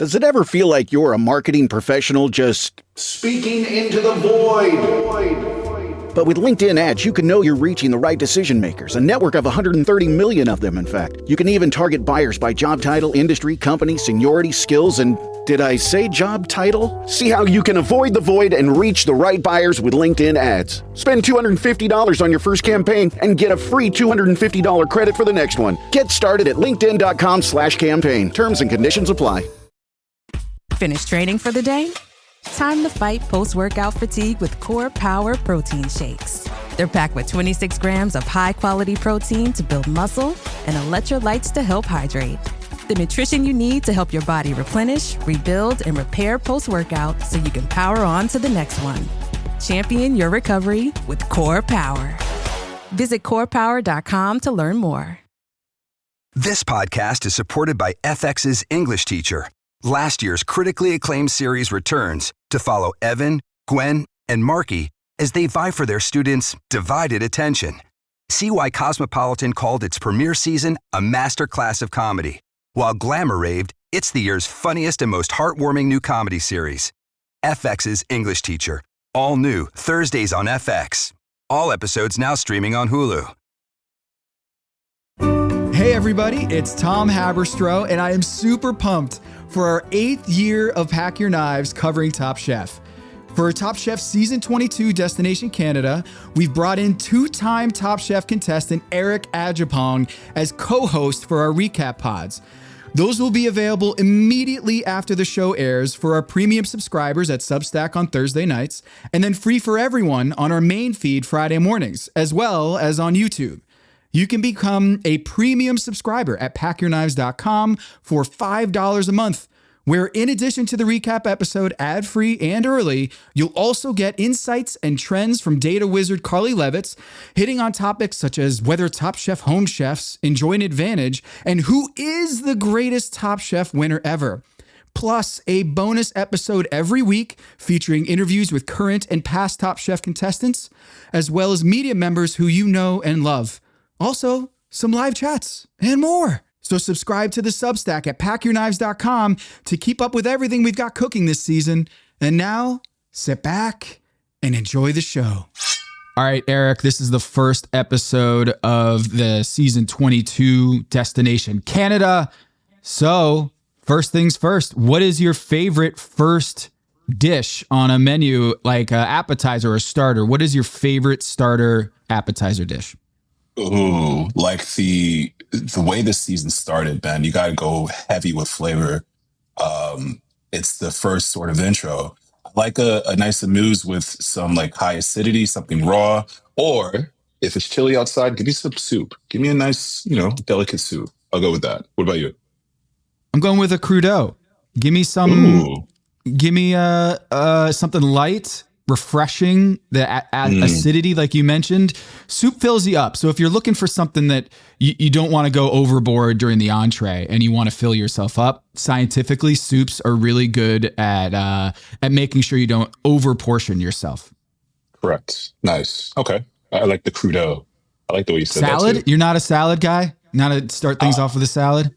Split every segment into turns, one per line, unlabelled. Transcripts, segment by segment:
Does it ever feel like you're a marketing professional just speaking into the void? But with LinkedIn ads, you can know you're reaching the right decision makers, a network of 130 million of them, in fact. You can even target buyers by job title, industry, company, seniority, skills, and did I say job title? See how you can avoid the void and reach the right buyers with LinkedIn ads. Spend $250 on your first campaign and get a free $250 credit for the next one. Get started at linkedin.com/campaign. Terms and conditions apply.
Finished training for the day? Time to fight post-workout fatigue with Core Power Protein Shakes. They're packed with 26 grams of high-quality protein to build muscle and electrolytes to help hydrate. The nutrition you need to help your body replenish, rebuild, and repair post-workout so you can power on to the next one. Champion your recovery with Core Power. Visit corepower.com to learn more.
This podcast is supported by FX's English teacher. Last year's critically acclaimed series returns to follow Evan, Gwen, and Marky as they vie for their students' divided attention. See why Cosmopolitan called its premiere season a masterclass of comedy, while Glamour raved it's the year's funniest and most heartwarming new comedy series. FX's English teacher, all new Thursdays on FX. All episodes now streaming on Hulu.
Hey everybody, it's Tom Haberstroh, and I am super pumped for our 8th year of Pack Your Knives covering Top Chef. For Top Chef Season 22 Destination Canada, we've brought in 2-time Top Chef contestant Eric Adjepong as co-host for our recap pods. Those will be available immediately after the show airs for our premium subscribers at Substack on Thursday nights, and then free for everyone on our main feed Friday mornings, as well as on YouTube. You can become a premium subscriber at packyourknives.com for $5 a month, where in addition to the recap episode ad-free and early, you'll also get insights and trends from data wizard Carly Levitz, hitting on topics such as whether Top Chef home chefs enjoy an advantage and who is the greatest Top Chef winner ever. Plus a bonus episode every week featuring interviews with current and past Top Chef contestants, as well as media members who you know and love. Also, some live chats and more. So subscribe to the Substack at packyourknives.com to keep up with everything we've got cooking this season. And now, sit back and enjoy the show. All right, Eric, this is the first episode of the Season 22 Destination Canada. So, first things first, what is your favorite first dish on a menu, like an appetizer or a starter? What is your favorite starter appetizer dish?
Ooh, like the way this season started, man, you got to go heavy with flavor. It's the first sort of intro. I like a nice amuse with some like high acidity, something raw, or if it's chilly outside, give me some soup. Give me a nice, delicate soup. I'll go with that. What about you?
I'm going with a crudo. Give me some. Ooh. Give me something light, refreshing, the acidity, like you mentioned. Soup fills you up. So if you're looking for something that you don't want to go overboard during the entree and you want to fill yourself up, scientifically, soups are really good at making sure you don't overportion yourself.
Correct. Nice. Okay. I like the crudo. I like the way you said
salad?
that too.
You're not a salad guy? Not to start things off with a salad?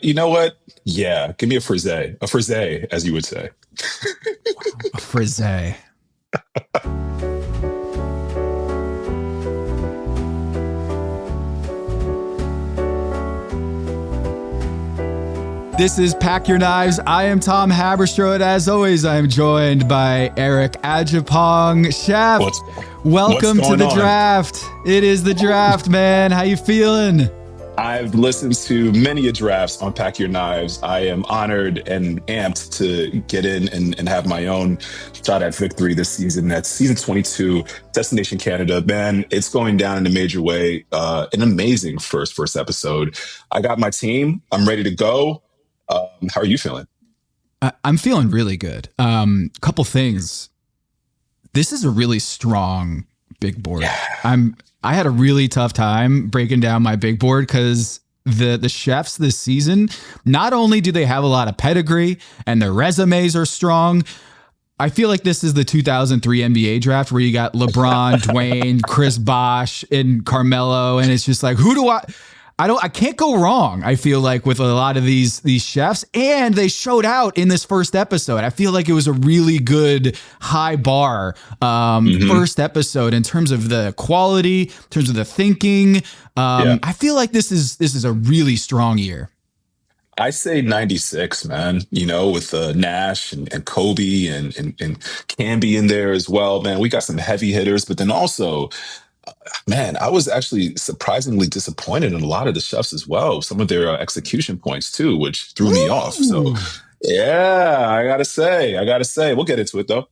You know what? Yeah. Give me a frisée. A frisée, as you would say.
A frisée. This is Pack Your Knives. I am Tom Haberstroh, and as always, I am joined by Eric Adjepong. Chef, welcome to the draft. It is the draft, man. How you feeling?
I've listened to many a drafts on Pack Your Knives. I am honored and amped to get in and have my own shot at victory this season. That's season 22, Destination Canada. Man, it's going down in a major way. An amazing first episode. I got my team. I'm ready to go. How are you feeling?
I'm feeling really good. Couple things. This is a really strong big board. Yeah. I had a really tough time breaking down my big board because the chefs this season, not only do they have a lot of pedigree and their resumes are strong, I feel like this is the 2003 NBA draft where you got LeBron, Dwayne, Chris Bosh, and Carmelo, and it's just like, I can't go wrong. I feel like with a lot of these chefs, and they showed out in this first episode. I feel like it was a really good high bar first episode in terms of the quality, in terms of the thinking. I feel like this is a really strong year.
I say 96, man, with Nash and Kobe and Camby in there as well, man. We got some heavy hitters, but then also, man, I was actually surprisingly disappointed in a lot of the chefs as well. Some of their execution points too, which threw me off. So yeah, I gotta say, we'll get into it though.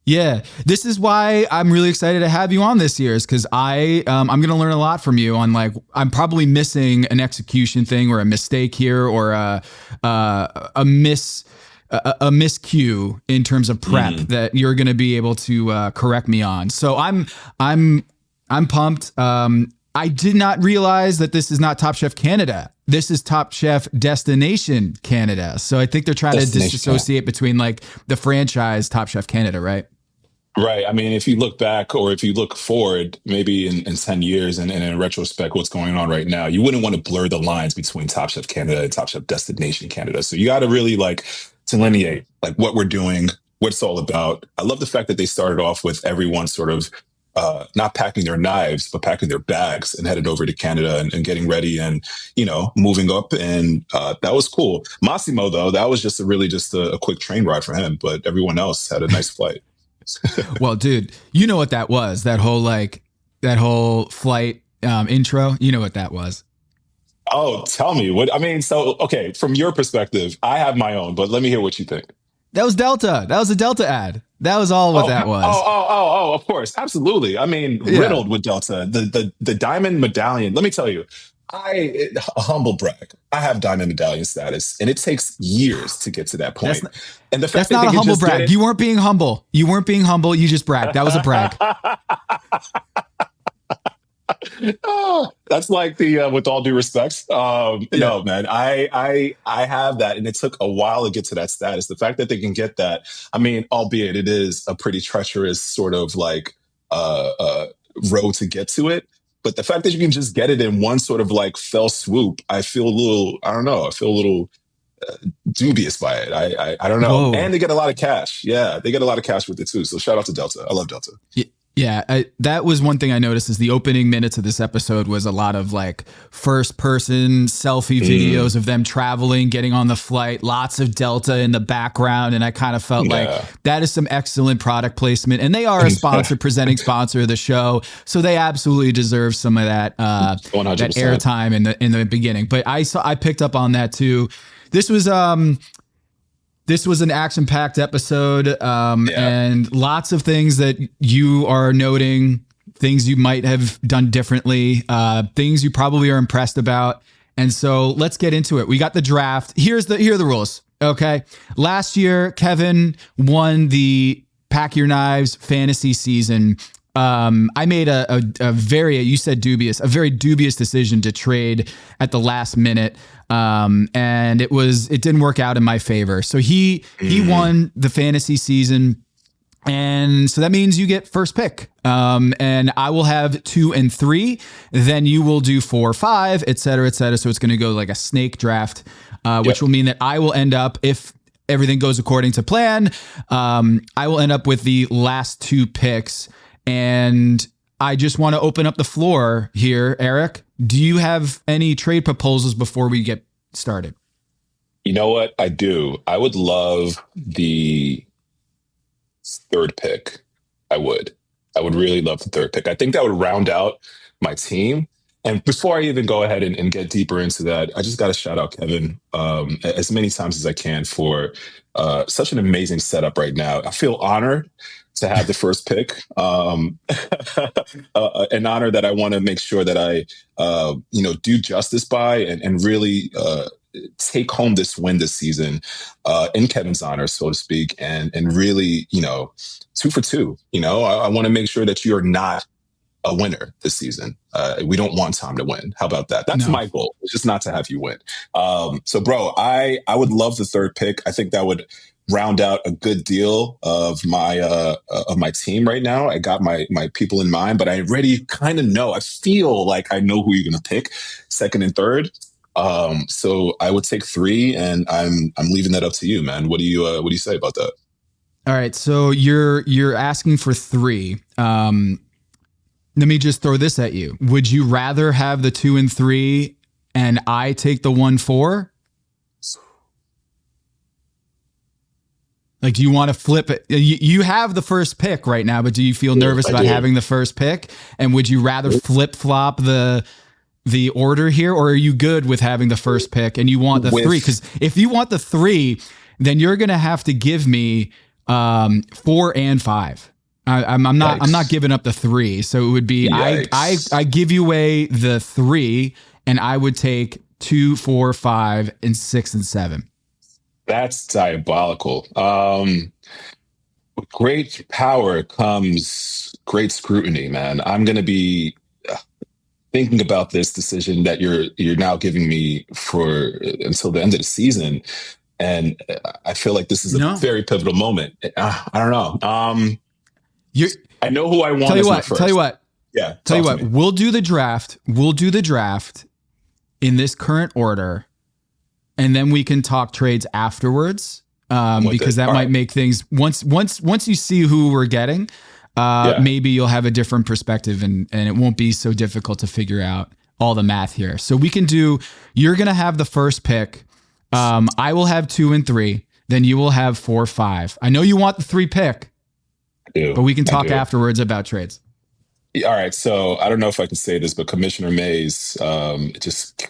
Yeah, this is why I'm really excited to have you on this year, is because I'm going to learn a lot from you on, like, I'm probably missing an execution thing or a mistake here or a miscue in terms of prep that you're going to be able to correct me on. So I'm pumped. I did not realize that this is not Top Chef Canada. This is Top Chef Destination Canada. So I think they're trying to disassociate between, like, the franchise Top Chef Canada, right?
Right. I mean, if you look back or if you look forward, maybe in 10 years and in retrospect, what's going on right now, you wouldn't want to blur the lines between Top Chef Canada and Top Chef Destination Canada. So you got to really, like, delineate, like, what we're doing, what it's all about. I love the fact that they started off with everyone sort of not packing their knives, but packing their bags and headed over to Canada and getting ready and, moving up. And that was cool. Massimo, though, that was just a quick train ride for him. But everyone else had a nice flight.
Well, dude, you know what that was? That whole flight intro. You know what that was?
Oh, tell me what I mean. So, okay, from your perspective, I have my own, but let me hear what you think.
That was Delta. That was a Delta ad. That was all what that was.
Oh, of course. Absolutely. I mean, riddled with Delta. The diamond medallion. Let me tell you, a humble brag. I have diamond medallion status, and it takes years to get to that point.
That's not a humble brag. You weren't being humble. You just bragged. That was a brag.
That's like the with all due respect. No, man, I have that, and it took a while to get to that status. The fact that they can get that, I mean, albeit it is a pretty treacherous sort of like road to get to it. But the fact that you can just get it in one sort of like fell swoop, I feel a little, I don't know, I feel a little dubious by it. I don't know. Whoa. And they get a lot of cash. Yeah, they get a lot of cash with it too. So shout out to Delta. I love Delta.
Yeah, that was one thing I noticed is the opening minutes of this episode was a lot of like first person selfie videos of them traveling, getting on the flight, lots of Delta in the background. And I kind of felt like that is some excellent product placement. And they are a sponsor, presenting sponsor of the show. So they absolutely deserve some of that, that airtime in the beginning. But I picked up on that too. This was an action-packed episode, and lots of things that you are noting, things you might have done differently, things you probably are impressed about. And so let's get into it. We got the draft. Here are the rules. Okay. Last year, Kevin won the Pack Your Knives fantasy season. I made a very dubious decision to trade at the last minute. And it didn't work out in my favor. So he won the fantasy season. And so that means you get first pick. And I will have 2 and 3. Then you will do 4, 5, et cetera, et cetera. So it's going to go like a snake draft, which will mean that I will end up, if everything goes according to plan, I will end up with the last 2 picks. And I just want to open up the floor here, Eric. Do you have any trade proposals before we get started?
You know what? I do. I would love the 3rd pick. I would really love the 3rd pick. I think that would round out my team. And before I even go ahead and get deeper into that, I just got to shout out Kevin as many times as I can for such an amazing setup right now. I feel honored to have the first pick, an honor that I want to make sure that I, do justice by and really take home this win this season in Kevin's honor, so to speak, and really, 2 for 2. I want to make sure that you're not a winner this season. We don't want Tom to win. How about that? That's my goal. It's just not to have you win. So, bro, I would love the 3rd pick. I think that would round out a good deal of my team right now. I got my people in mind, but I already kind of know. I feel like I know who you're going to pick, second and third. So I would take 3, and I'm leaving that up to you, man. What do you say about that?
All right, so you're asking for 3. Let me just throw this at you. Would you rather have the 2 and 3 and I take the 1-4? Like, do you want to flip it? You have the first pick right now, but do you feel nervous about having the first pick? And would you rather flip flop the order here, or are you good with having the first pick and you want the 3? Because if you want the 3, then you're going to have to give me 4 and 5. I'm not giving up the 3. So it would be, I give you away the 3 and I would take 2, 4, 5, and 6 and 7.
That's diabolical. With great power comes great scrutiny, man. I'm going to be thinking about this decision that you're now giving me for until the end of the season. And I feel like this is a very pivotal moment. I don't know. I know who I want. Tell you
what.
Yeah.
Tell you what. We'll do the draft. In this current order, and then we can talk trades afterwards. Because that might make things once you see who we're getting, maybe you'll have a different perspective, and it won't be so difficult to figure out all the math here. So we can do. You're gonna have the first pick. I will have 2 and 3. Then you will have 4, 5. I know you want the 3 pick. But we can talk afterwards about trades.
All right. So I don't know if I can say this, but Commissioner Mays just,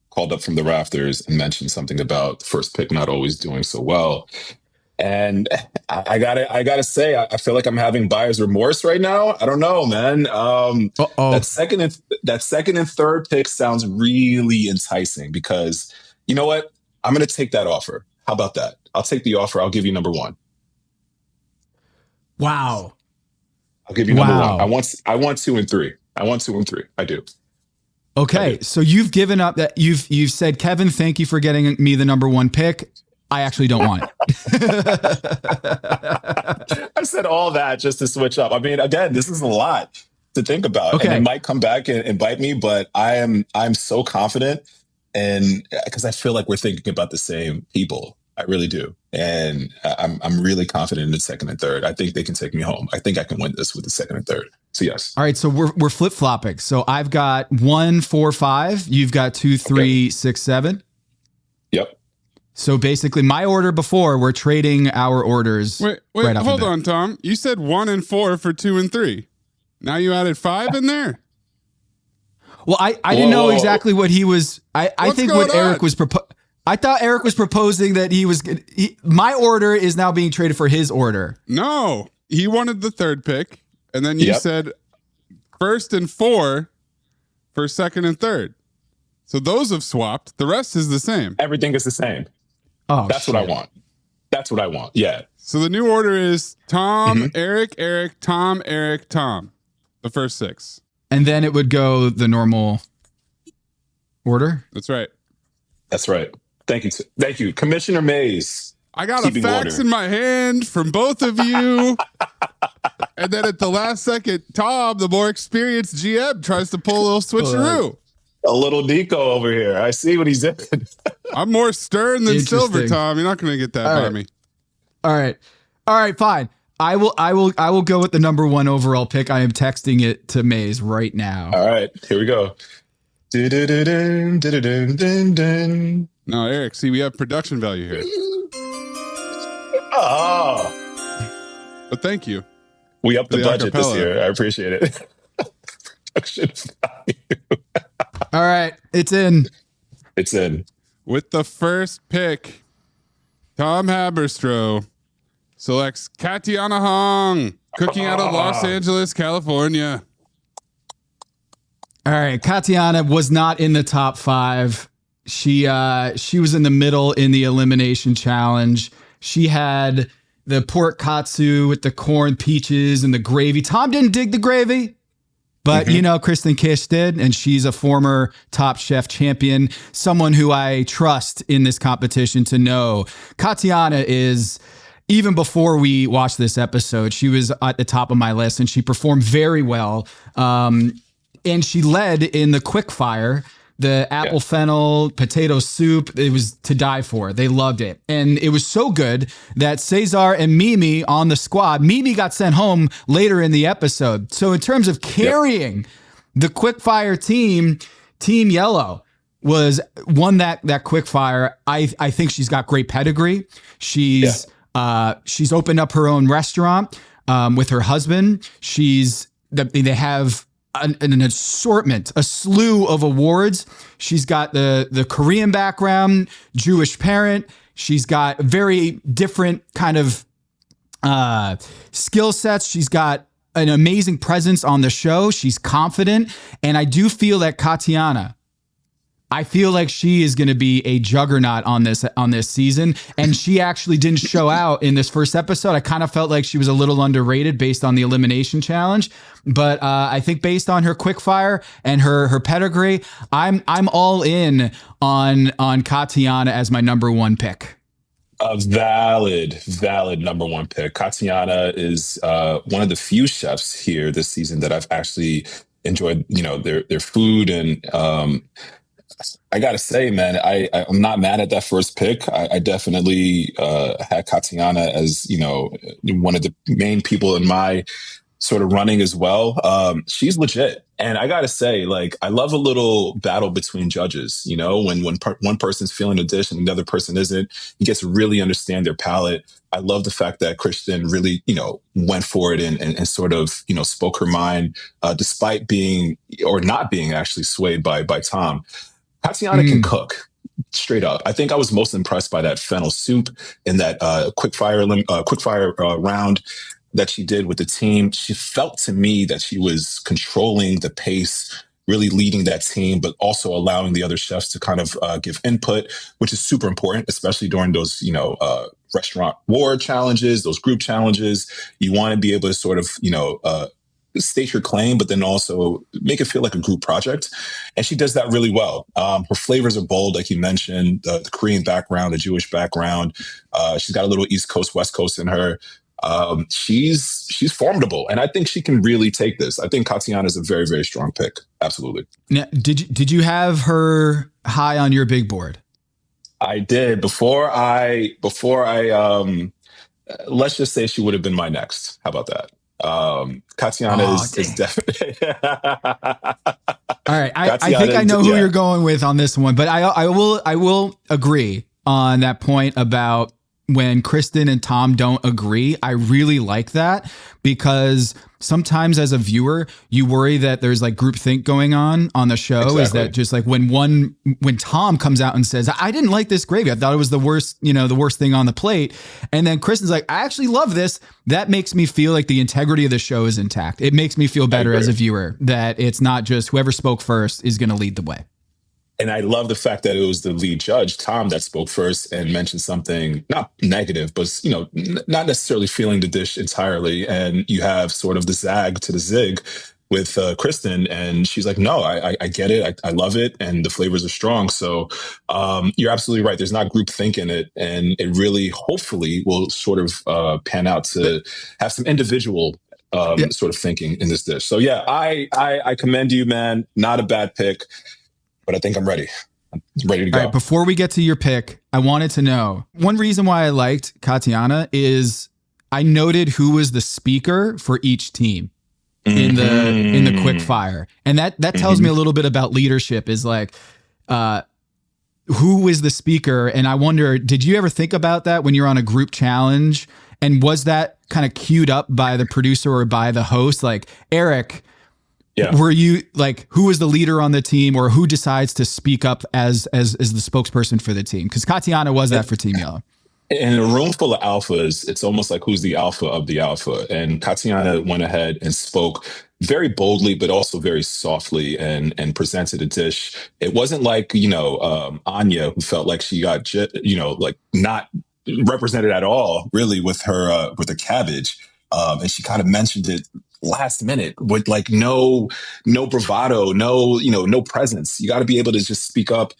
called up from the rafters and mentioned something about the first pick not always doing so well. And I gotta say, I feel like I'm having buyer's remorse right now. I don't know, man. That second and third pick sounds really enticing because you know what? I'm going to take that offer. How about that? I'll take the offer. I'll give you number 1.
Wow.
I'll give you number 1. I want 2 and 3. I want 2 and 3. I do.
Okay. So you've given up that you've said, Kevin, thank you for getting me the number 1 pick. I actually don't want it.
I said all that just to switch up. I mean, again, this is a lot to think about.
Okay.
And it might come back and bite me, but I'm so confident, and because I feel like we're thinking about the same people. I really do. And I'm really confident in the second and third. I think they can take me home. I think I can win this with the second and third. So yes.
All right. So we're flip flopping. So I've got 1, 4, 5. You've got 2, 3, 6, 7.
Yep.
So basically my order before, we're trading our orders.
Wait, hold on, Tom. You said 1 and 4 for 2 and 3. Now you added 5 in there?
Well, I didn't know exactly what he was. I think what Eric was I thought Eric was proposing that my order is now being traded for his order.
No, he wanted the 3rd pick, and then you said 1st and 4 for 2nd and 3rd. So those have swapped. The rest is the same.
Everything is the same.
Oh,
that's what I want. That's what I want. Yeah.
So the new order is Tom, Eric, Tom, Eric, Tom. The first 6.
And then it would go the normal order?
That's right.
That's right. Thank you. Thank you. Commissioner Mays.
I got a fax in my hand from both of you. And then at the last second, Tom, the more experienced GM, tries to pull a little switcheroo.
A little Nico over here. I see what he's doing.
I'm more stern than silver, Tom. You're not going to get that by me.
All right, fine. I will go with the number 1 overall pick. I am texting it to Mays right now.
All right, here we go.
No, Eric, see, we have production value here.
Oh.
But thank you.
We upped the budget this year. I appreciate it. Production value.
All right, it's in.
It's in.
With the first pick, Tom Haberstroh selects Katiana Hong, cooking out of Los Angeles, California.
All right, Katiana was not in the top 5. She was in the middle in the elimination challenge. She had the pork katsu with the corn, peaches, and the gravy. Tom didn't dig the gravy. But, Kristen Kish did, and she's a former Top Chef champion, someone who I trust in this competition to know. Katiana is, even before we watched this episode, she was at the top of my list, and she performed very well. And she led in the quick fire, the apple fennel potato soup. It was to die for. They loved it. And it was so good that Cesar and Mimi on the squad, Mimi got sent home later in the episode. So in terms of carrying the quick fire team, Team Yellow won that quick fire. I think she's got great pedigree. She's opened up her own restaurant with her husband. They have an assortment, a slew of awards. She's got the Korean background, Jewish parent. She's got very different kind of skill sets. She's got an amazing presence on the show. She's confident. And I do feel that Katiana, I feel like she is going to be a juggernaut on this season. And she actually didn't show out in this first episode. I kind of felt like she was a little underrated based on the elimination challenge. But I think based on her quickfire and her pedigree, I'm all in on Katiana as my number one pick.
A valid number one pick. Katiana is one of the few chefs here this season that I've actually enjoyed, their food. And I gotta say, man, I'm not mad at that first pick. I definitely had Katiana as, one of the main people in my sort of running as well. She's legit. And I gotta say, I love a little battle between judges, when one person's feeling a dish and the other person isn't. You get to really understand their palate. I love the fact that Kristen really, went for it and sort of, spoke her mind, despite being or not being actually swayed by Tom. Katiana can cook, straight up. I think I was most impressed by that fennel soup in that quickfire round that she did with the team. She felt to me that she was controlling the pace, really leading that team, but also allowing the other chefs to kind of give input, which is super important, especially during those, restaurant war challenges, those group challenges. You want to be able to sort of, state your claim, but then also make it feel like a group project. And she does that really well. Her flavors are bold, like you mentioned, the Korean background, the Jewish background. She's got a little East Coast, West Coast in her. She's formidable, and I think she can really take this. I think Katiana is a very, very strong pick. Absolutely.
Now, did you have her high on your big board?
I did. Before I let's just say she would have been my next. How about that? Katiana is definitely.
All right, I think I know who you're going with on this one, but I will agree on that point about when Kristen and Tom don't agree. I really like that because sometimes as a viewer, you worry that there's groupthink going on the show. Exactly. Is that just when Tom comes out and says, I didn't like this gravy. I thought it was the worst thing on the plate. And then Kristen's like, I actually love this. That makes me feel like the integrity of the show is intact. It makes me feel better as a viewer that it's not just whoever spoke first is going to lead the way.
And I love the fact that it was the lead judge, Tom, that spoke first and mentioned something not negative, but, not necessarily feeling the dish entirely. And you have sort of the zag to the zig with Kristen. And she's like, no, I get it. I love it. And the flavors are strong. So you're absolutely right. There's not groupthink in it. And it really, hopefully, will sort of pan out to have some individual sort of thinking in this dish. So, yeah, I commend you, man. Not a bad pick. But I think I'm ready. I'm ready to go.
All right, before we get to your pick, I wanted to know, one reason why I liked Katiana is I noted who was the speaker for each team in the quick fire. And that tells me a little bit about leadership is who is the speaker? And I wonder, did you ever think about that when you're on a group challenge? And was that kind of queued up by the producer or by the host? Like, Eric, were you who was the leader on the team, or who decides to speak up as the spokesperson for the team? Because Katiana was that for Team Yellow.
In a room full of alphas, it's almost like who's the alpha of the alpha. And Katiana went ahead and spoke very boldly, but also very softly and presented a dish. It wasn't like, Anya, who felt like she got, not represented at all, really, with her, with the cabbage. And she kind of mentioned it last minute with like no bravado, no presence. You got to be able to just speak up,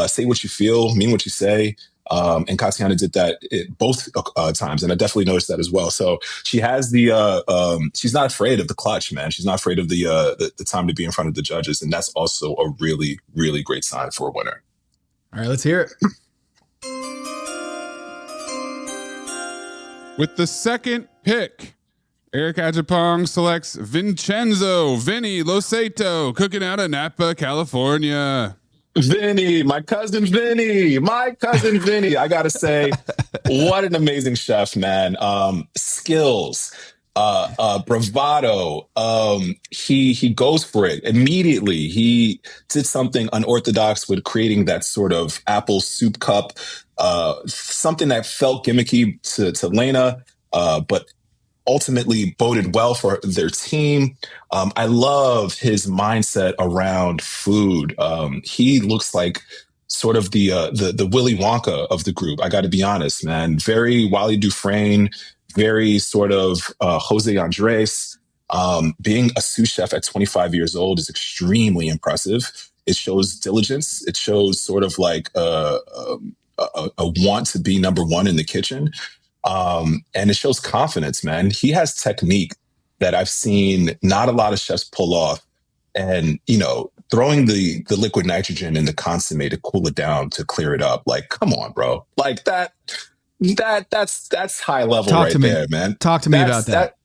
say what you feel, mean what you say. And Katiana did that both times, and I definitely noticed that as well. So she has she's not afraid of the clutch, man. She's not afraid of the time to be in front of the judges, and that's also a really, really great sign for a winner.
All right, let's hear it.
With the second pick, Eric Adjepong selects Vincenzo Vinny Loseto, cooking out of Napa, California.
Vinny, my cousin Vinny. I gotta say, what an amazing chef, man. Skills, bravado. He goes for it immediately. He did something unorthodox with creating that sort of apple soup cup, something that felt gimmicky to Lena, but ultimately boded well for their team. I love his mindset around food. He looks like sort of the Willy Wonka of the group. I got to be honest, man. Very Wally Dufresne, very sort of Jose Andres. Being a sous chef at 25 years old is extremely impressive. It shows diligence. It shows sort of like a want to be number one in the kitchen. And it shows confidence, man. He has technique that I've seen not a lot of chefs pull off. And, throwing the liquid nitrogen in the consomme to cool it down, to clear it up. Like, come on, bro. Like that's high level there, man.
Talk to me about that.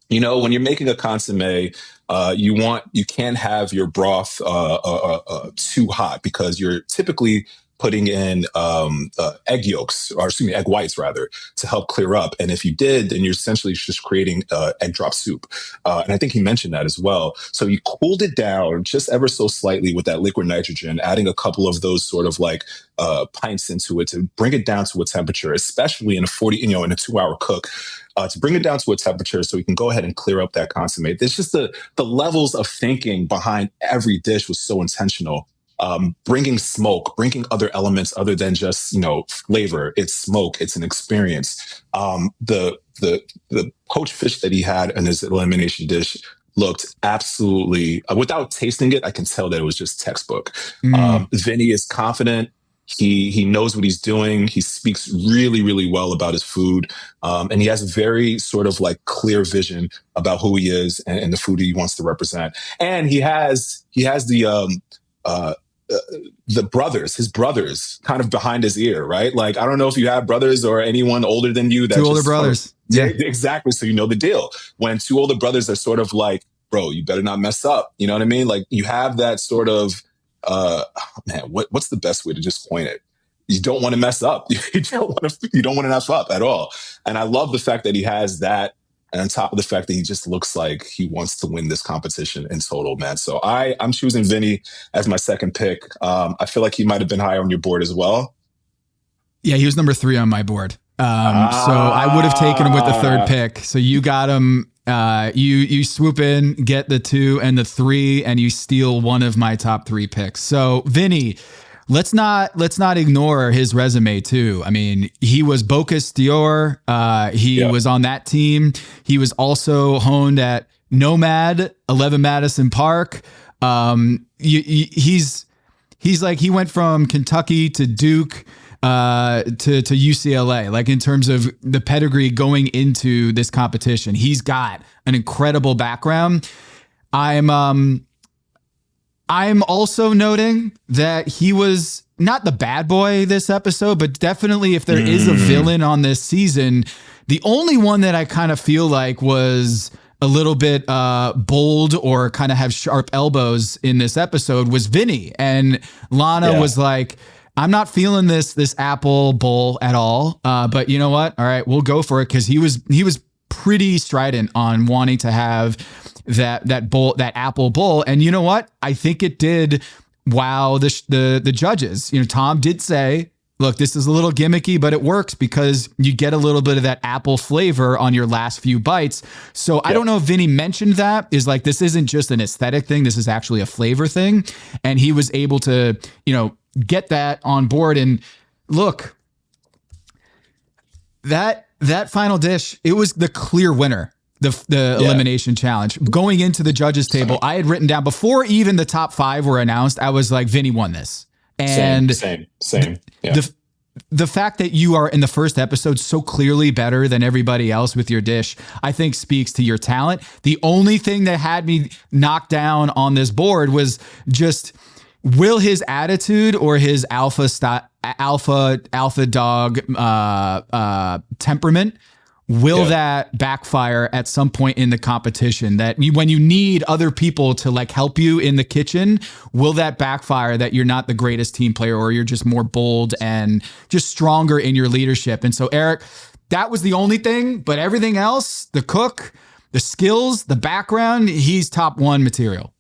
When you're making a consomme, you can't have your broth too hot, because you're typically putting in egg yolks, or excuse me, egg whites rather, to help clear up. And if you did, then you're essentially just creating egg drop soup. And I think he mentioned that as well. So you cooled it down just ever so slightly with that liquid nitrogen, adding a couple of those sort of like pints into it to bring it down to a temperature, especially in a 2-hour cook. To bring it down to a temperature so we can go ahead and clear up that consomme. There's just the levels of thinking behind every dish was so intentional. Bringing smoke, bringing other elements other than just, flavor. It's smoke. It's an experience. The poached fish that he had in his elimination dish looked absolutely, without tasting it, I can tell that it was just textbook. Vinny is confident. He knows what he's doing. He speaks really, really well about his food. And he has a very sort of like clear vision about who he is and the food he wants to represent. And he has his brothers kind of behind his ear, right? Like, I don't know if you have brothers or anyone older than you.
Two older brothers.
Yeah, exactly. So you know the deal. When two older brothers are sort of like, bro, you better not mess up. You know what I mean? Like, you have that sort of, what's the best way to just coin it? You don't want to mess up. You don't want to mess up at all. And I love the fact that he has that. And on top of the fact that he just looks like he wants to win this competition in total, man. So I'm choosing Vinny as my second pick. I feel like he might have been high on your board as well.
Yeah, he was number 3 on my board. So I would have taken him with the third pick. So you got him. You swoop in, get the 2 and the 3, and you steal one of my top 3 picks. So Vinny, let's not ignore his resume too. I mean, he was Bocuse d'Or. He was on that team. He was also honed at Nomad, 11 Madison Park. He's like, he went from Kentucky to Duke, to UCLA, like in terms of the pedigree going into this competition. He's got an incredible background. I'm also noting that he was not the bad boy this episode, but definitely if there is a villain on this season, the only one that I kind of feel like was a little bit bold or kind of have sharp elbows in this episode was Vinny. And Lana was like, I'm not feeling this apple bowl at all. But you know what? All right, we'll go for it. Cause he was pretty strident on wanting to have that bowl, that apple bowl. And you know what? I think it did wow the judges. Tom did say, look, this is a little gimmicky, but it works because you get a little bit of that apple flavor on your last few bites. So I don't know if Vinny mentioned that, is like, this isn't just an aesthetic thing. This is actually a flavor thing. And he was able to, get that on board. And look, that final dish, it was the clear winner. the elimination challenge. Going into the judges table, I had written down before even the top 5 were announced, I was like, Vinny won this. And
same. Yeah.
The fact that you are in the first episode so clearly better than everybody else with your dish, I think speaks to your talent. The only thing that had me knocked down on this board was just, will his attitude or his alpha dog temperament, will that backfire at some point in the competition, that when you need other people to like help you in the kitchen, will that backfire, that you're not the greatest team player, or you're just more bold and just stronger in your leadership? And so Eric, that was the only thing, but everything else, the cook, the skills, the background, he's top 1 material.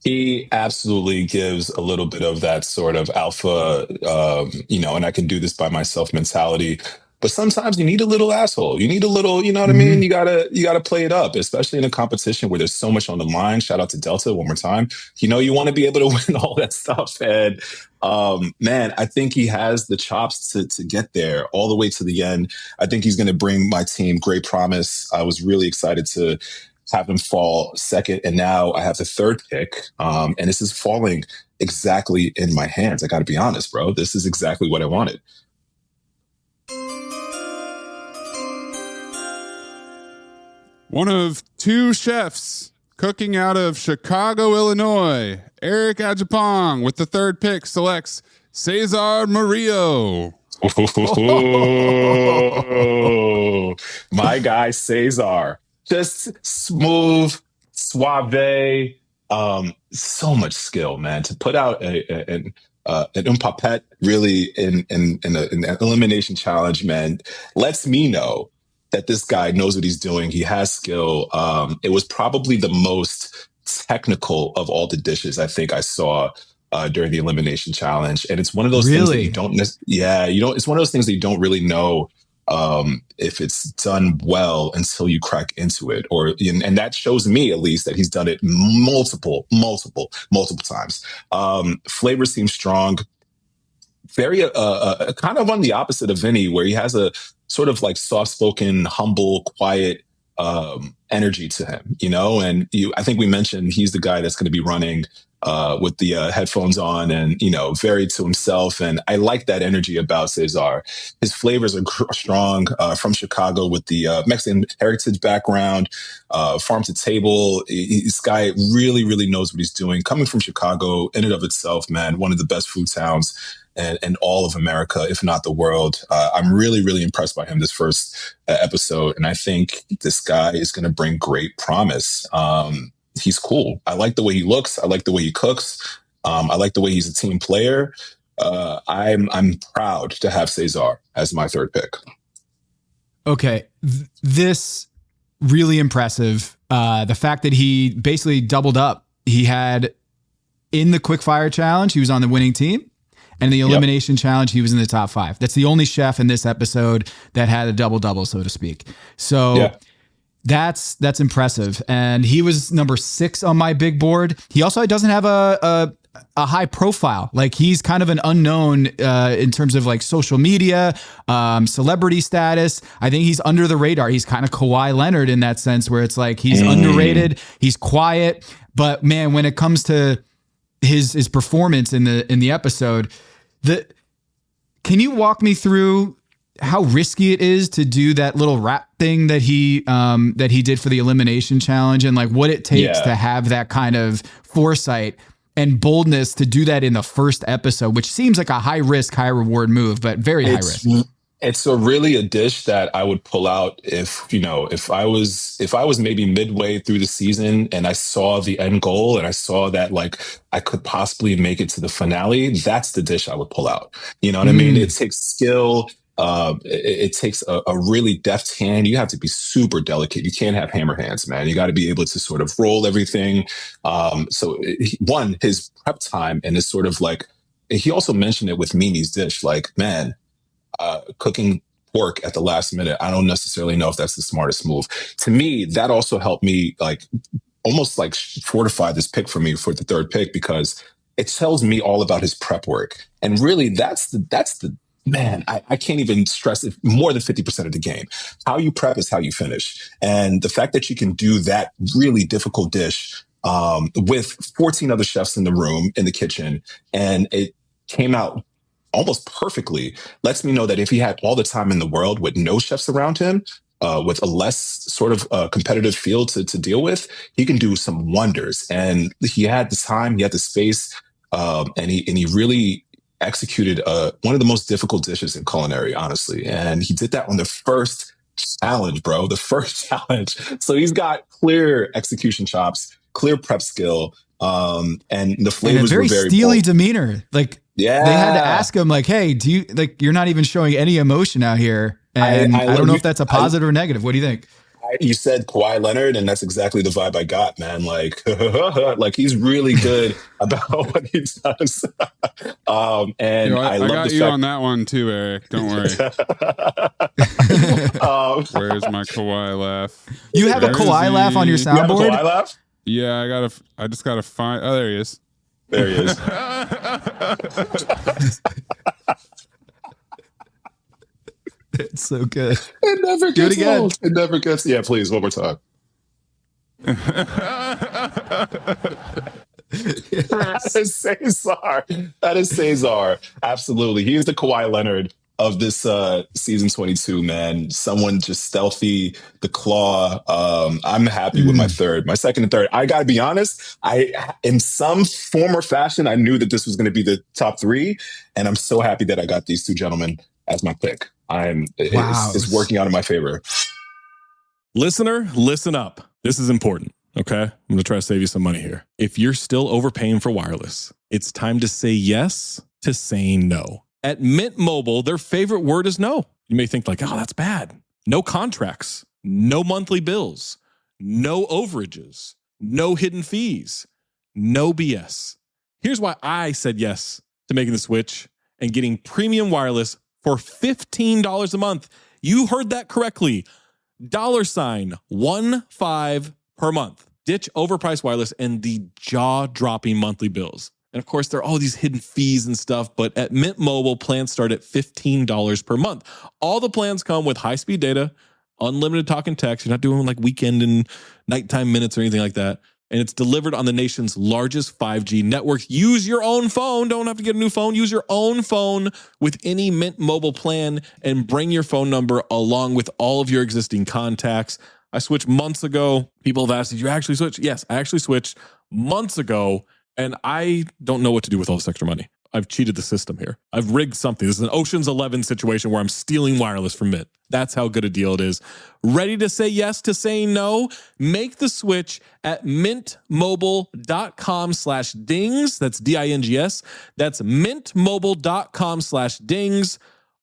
He absolutely gives a little bit of that sort of alpha, and I can do this by myself mentality. But sometimes you need a little asshole. You need a little, you know what I mean? You gotta play it up, especially in a competition where there's so much on the line. Shout out to Delta one more time. You want to be able to win all that stuff. And man, I think he has the chops to get there all the way to the end. I think he's going to bring my team great promise. I was really excited to have him fall second, and now I have the third pick. And this is falling exactly in my hands. I got to be honest, bro. This is exactly what I wanted.
One of 2 chefs cooking out of Chicago, Illinois, Eric Adjepong, with the third pick, selects Cesar Murillo.
Oh, my guy Cesar, just smooth, suave, so much skill, man. To put out an umpapet really in an elimination challenge, man, lets me know that this guy knows what he's doing. He has skill. It was probably the most technical of all the dishes I think I saw during the elimination challenge. And it's one of those things that you don't, it's one of those things that you don't really know if it's done well until you crack into it. And that shows me, at least, that he's done it multiple times. Flavor seems strong. Very kind of on the opposite of Vinny, where he has a sort of like soft-spoken, humble, quiet energy to him, and I think we mentioned he's the guy that's going to be running with the headphones on and, very to himself. And I like that energy about Cesar. His flavors are strong, from Chicago with the Mexican heritage background, farm to table. This guy really, really knows what he's doing. Coming from Chicago in and of itself, man, one of the best food towns and all of America, if not the world. I'm really, really impressed by him this first episode. And I think this guy is going to bring great promise. He's cool. I like the way he looks. I like the way he cooks. I like the way he's a team player. I'm proud to have Cesar as my third pick.
Okay. This really impressive. The fact that he basically doubled up. He had in the quickfire challenge, he was on the winning team. And the elimination challenge, he was in the top 5. That's the only chef in this episode that had a double-double, so to speak. So that's impressive. And he was number 6 on my big board. He also doesn't have a high profile. Like, he's kind of an unknown in terms of like social media, celebrity status. I think he's under the radar. He's kind of Kawhi Leonard in that sense, where it's like he's underrated, he's quiet. But man, when it comes to his performance in the episode, can you walk me through how risky it is to do that little rap thing that he did for the elimination challenge, and like what it takes to have that kind of foresight and boldness to do that in the first episode, which seems like a high risk, high reward move, but very high risk.
It's really a dish that I would pull out if I was maybe midway through the season and I saw the end goal and I saw that like I could possibly make it to the finale. That's the dish I would pull out. You know what I mean? It takes skill. It takes a really deft hand. You have to be super delicate. You can't have hammer hands, man. You got to be able to sort of roll everything. So his prep time and his sort of like, he also mentioned it with Mimi's dish, like, man, cooking pork at the last minute, I don't necessarily know if that's the smartest move. To me, that also helped me like almost like fortify this pick for me for the third pick, because it tells me all about his prep work. And really that's the man, I can't even stress it more than 50% of the game. How you prep is how you finish. And the fact that you can do that really difficult dish with 14 other chefs in the room, in the kitchen, and it came out almost perfectly, lets me know that if he had all the time in the world with no chefs around him, with a less sort of competitive field to deal with, he can do some wonders. And he had the time, he had the space, and he really executed one of the most difficult dishes in culinary, honestly. And he did that on the first challenge, bro, the first challenge. So he's got clear execution chops, clear prep skill, and the flavors
and a very
were very
steely
bold.
demeanor. Like,
Yeah.
they had to ask him, like, hey, do you, like, you're not even showing any emotion out here. And I don't know if that's a positive or negative. What do you think?
You said Kawhi Leonard, and that's exactly the vibe I got, man. Like, like he's really good about what he does. And I love
got
the
you
fact
on that one too, Eric. Don't worry. Where's my Kawhi laugh?
You have a Kawhi laugh on your
You have a
soundboard?
Kawhi laugh?
Yeah, I just gotta find. Oh, there he is.
There he is.
It's so good.
It never
Do it
gets
again.
old. It never gets. Yeah, please, one more time. That is Cesar. That is Cesar. Absolutely. He is the Kawhi Leonard of this season 22, man. Someone just stealthy, the claw. I'm happy with my second and third. I gotta be honest, in some form or fashion, I knew that this was gonna be the top three, and I'm so happy that I got these two gentlemen as my pick. It's working out in my favor.
Listener, listen up. This is important. Okay. I'm going to try to save you some money here. If you're still overpaying for wireless, it's time to say yes to saying no. At Mint Mobile, their favorite word is no. You may think like, oh, that's bad. No contracts, no monthly bills, no overages, no hidden fees, no BS. Here's why I said yes to making the switch and getting premium wireless for $15 a month. You heard that correctly. $15 per month. Ditch overpriced wireless and the jaw-dropping monthly bills. And of course, there are all these hidden fees and stuff, but at Mint Mobile, plans start at $15 per month. All the plans come with high-speed data, unlimited talk and text. You're not doing like weekend and nighttime minutes or anything like that. And it's delivered on the nation's largest 5G network. Use your own phone. Don't have to get a new phone. Use your own phone with any Mint Mobile plan and bring your phone number along with all of your existing contacts. I switched months ago. People have asked, did you actually switch? Yes, I actually switched months ago, and I don't know what to do with all this extra money. I've cheated the system here. I've rigged something. This is an Ocean's 11 situation where I'm stealing wireless from Mint. That's how good a deal it is. Ready to say yes to saying no? Make the switch at mintmobile.com/dings. That's DINGS. That's mintmobile.com/dings.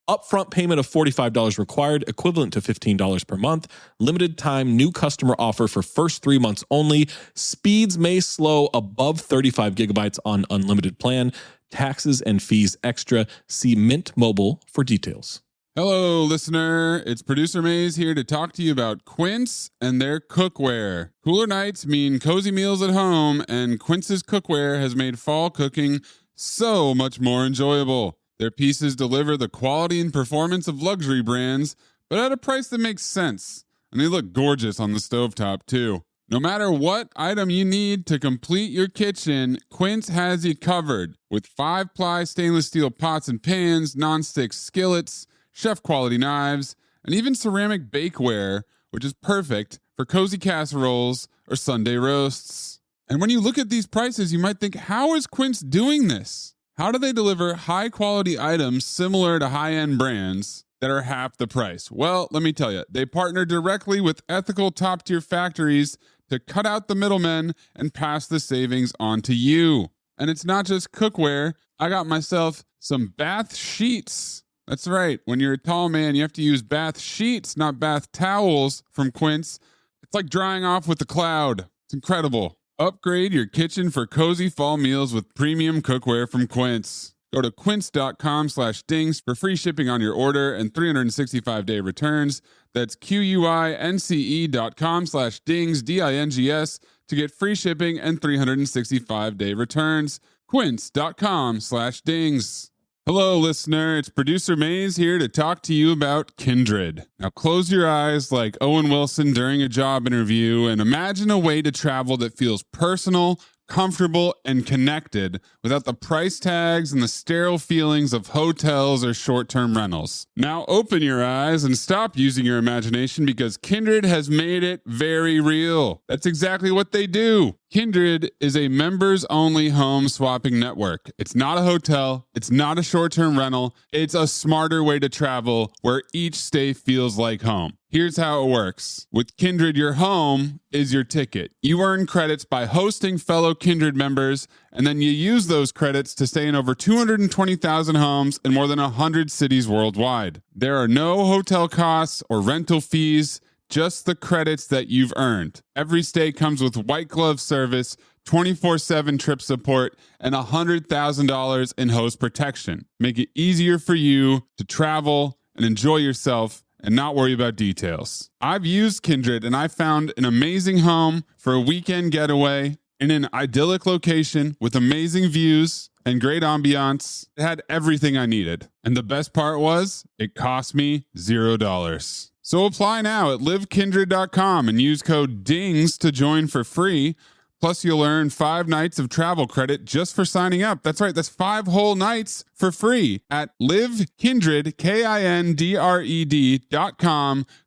Upfront payment of $45 required, equivalent to $15 per month. Limited time new customer offer for first 3 months only. Speeds may slow above 35 gigabytes on unlimited plan. Taxes and fees extra. See Mint Mobile for details.
Hello, listener. It's Producer Maze here to talk to you about Quince and their cookware. Cooler nights mean cozy meals at home, and Quince's cookware has made fall cooking so much more enjoyable. Their pieces deliver the quality and performance of luxury brands, but at a price that makes sense. And they look gorgeous on the stovetop, too. No matter what item you need to complete your kitchen, Quince has you covered. With 5-ply stainless steel pots and pans, nonstick skillets, chef-quality knives, and even ceramic bakeware, which is perfect for cozy casseroles or Sunday roasts. And when you look at these prices, you might think, how is Quince doing this? How do they deliver high-quality items similar to high-end brands that are half the price? Well, let me tell you, they partner directly with ethical top-tier factories to cut out the middlemen and pass the savings on to you. And it's not just cookware. I got myself some bath sheets. That's right. When you're a tall man, you have to use bath sheets, not bath towels from Quince. It's like drying off with the cloud. It's incredible. Upgrade your kitchen for cozy fall meals with premium cookware from Quince. Go to quince.com/dings for free shipping on your order and 365-day returns. That's QUINCE.com/dings, DINGS, to get free shipping and 365-day returns. Quince.com/dings. Hello, listener. It's producer Maze here to talk to you about Kindred. Now, close your eyes like Owen Wilson during a job interview and imagine a way to travel that feels personal, comfortable, and connected without the price tags and the sterile feelings of hotels or short-term rentals. Now open your eyes and stop using your imagination because Kindred has made it very real. That's exactly what they do. Kindred is a members-only home swapping network. It's not a hotel. It's not a short-term rental. It's a smarter way to travel where each stay feels like home. Here's how it works. With Kindred, your home is your ticket. You earn credits by hosting fellow Kindred members, and then you use those credits to stay in over 220,000 homes in more than 100 cities worldwide. There are no hotel costs or rental fees, just the credits that you've earned. Every stay comes with white glove service, 24/7 trip support, and $100,000 in host protection. Make it easier for you to travel and enjoy yourself and not worry about details. I've used Kindred and I found an amazing home for a weekend getaway in an idyllic location with amazing views and great ambiance. It had everything I needed. And the best part was, it cost me $0. So apply now at livekindred.com and use code DINGS to join for free. Plus, you'll earn 5 nights of travel credit just for signing up. That's right, that's 5 whole nights for free at livekindred, KINDRED.com,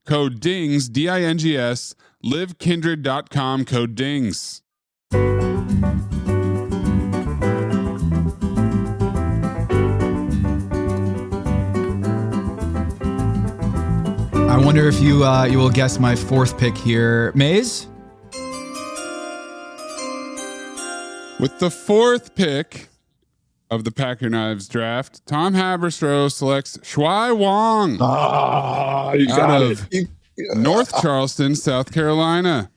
code DINGS, DINGS, livekindred.com, code DINGS.
I wonder if you will guess my 4th pick here. Maze?
With the 4th pick of the Pack Your Knives draft, Tom Haberstroh selects Shuai Wang
You got
out
it.
of North Charleston, South Carolina.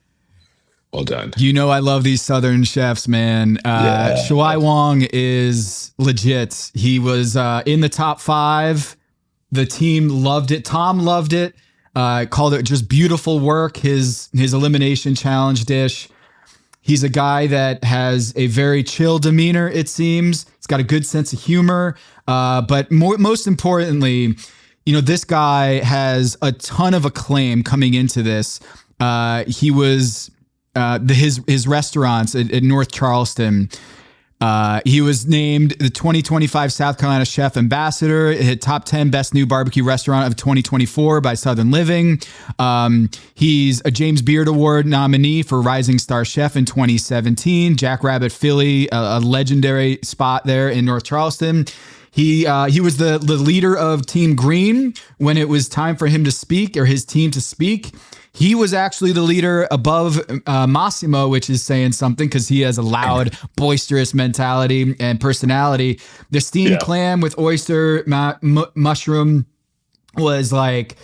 Well done.
You know I love these Southern chefs, man. Shuai Wang is legit. He was in the top 5. The team loved it. Tom loved it. Called it just beautiful work. His elimination challenge dish. He's a guy that has a very chill demeanor, it seems. He's got a good sense of humor. But most importantly, you know, this guy has a ton of acclaim coming into this. He was his restaurants in North Charleston. He was named the 2025 South Carolina Chef Ambassador. It hit top 10 best new barbecue restaurant of 2024 by Southern Living. He's a James Beard Award nominee for Rising Star Chef in 2017. Jackrabbit Philly, a legendary spot there in North Charleston. He was the leader of Team Green when it was time for him to speak, or his team to speak. He was actually the leader above Massimo, which is saying something because he has a loud, boisterous mentality and personality. The steamed clam with oyster mushroom was like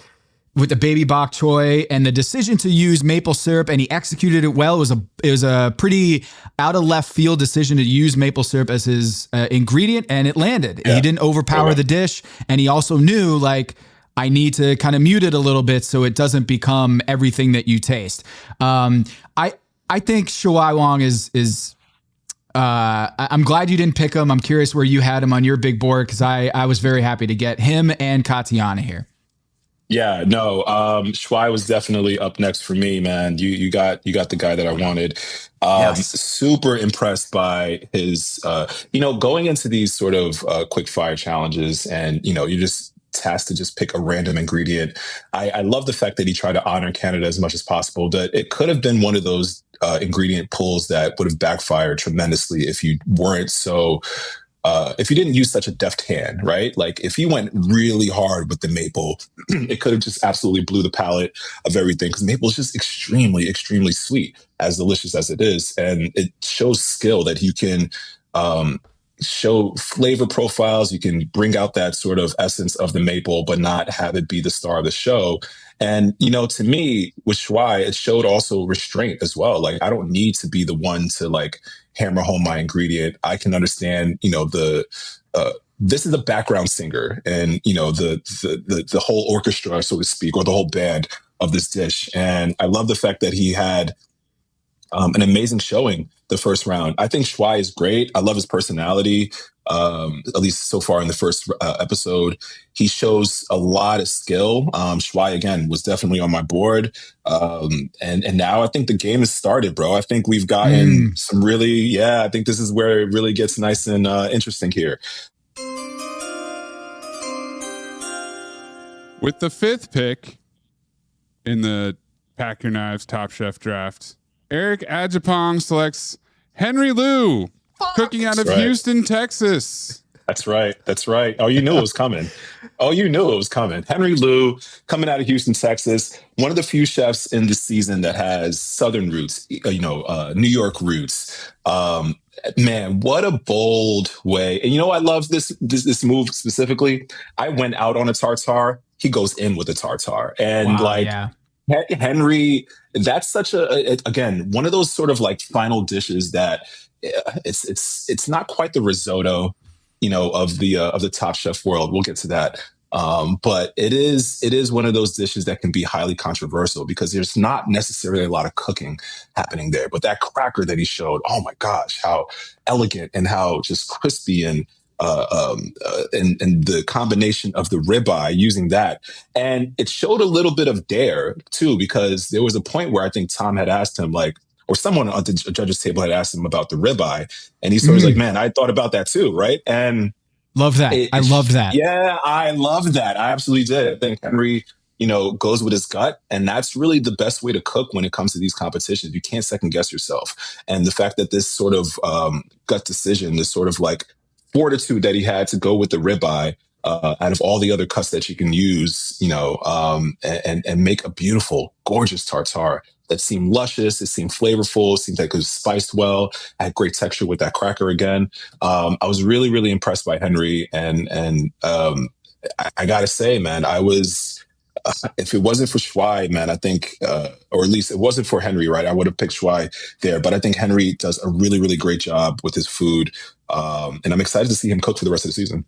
with the baby bok choy, and the decision to use maple syrup, and he executed it well. It was a pretty out of left field decision to use maple syrup as his ingredient, and it landed. He didn't overpower the dish, and he also knew, like, I need to kind of mute it a little bit so it doesn't become everything that you taste. I think Shuai Wang is I'm glad you didn't pick him. I'm curious where you had him on your big board, because I was very happy to get him and Katiana here.
Yeah, no, Shuai was definitely up next for me, man. You got the guy that I wanted. Super impressed by his, going into these sort of quick fire challenges, and, you're just tasked to just pick a random ingredient. I love the fact that he tried to honor Canada as much as possible. That it could have been one of those ingredient pulls that would have backfired tremendously if you weren't so if you didn't use such a deft hand, right? Like if you went really hard with the maple, it could have just absolutely blew the palate of everything, because maple is just extremely, extremely sweet, as delicious as it is. And it shows skill that you can show flavor profiles. You can bring out that sort of essence of the maple, but not have it be the star of the show. And, to me, with Shuai, it showed also restraint as well. Like, I don't need to be the one to like hammer home my ingredient. I can understand, this is a background singer, and, the whole orchestra, so to speak, or the whole band of this dish. And I love the fact that he had an amazing showing the first round. I think Schwai is great. I love his personality. At least so far in the first episode, he shows a lot of skill. Schwai, again, was definitely on my board. And now I think the game has started, bro. I think we've gotten some really, I think this is where it really gets nice and interesting here.
With the 5th pick in the Pack Your Knives Top Chef draft, Eric Adjepong selects Henry Liu, cooking out of Houston, Texas.
That's right. Oh, you knew it was coming. Henry Liu, coming out of Houston, Texas. One of the few chefs in this season that has Southern roots, New York roots. Man, what a bold way. And I love this move specifically. I went out on a tartare. He goes in with a tartare. And Henry, that's such again, one of those sort of like final dishes that it's not quite the risotto, of the Top Chef world. We'll get to that. But it is one of those dishes that can be highly controversial because there's not necessarily a lot of cooking happening there. But that cracker that he showed, oh my gosh, how elegant and how just crispy and the combination of the ribeye using that. And it showed a little bit of dare too, because there was a point where I think Tom had asked him or someone at the judges table had asked him about the ribeye, and he sort of was like, man, I thought about that too. Right. And
love that. I love that.
Yeah, I love that. I absolutely did. I think Henry, goes with his gut. And that's really the best way to cook when it comes to these competitions. You can't second guess yourself. And the fact that this sort of gut decision, this sort of like fortitude that he had to go with the ribeye out of all the other cuts that you can use, and make a beautiful, gorgeous tartare that seemed luscious, it seemed flavorful, it seemed like it was spiced well, had great texture with that cracker again. I was really, really impressed by Henry. And I gotta say, man, I was, if it wasn't for Schwai, man, I think, or at least it wasn't for Henry, right? I would have picked Schwai there, but I think Henry does a really, really great job with his food. And I'm excited to see him cook for the rest of the season.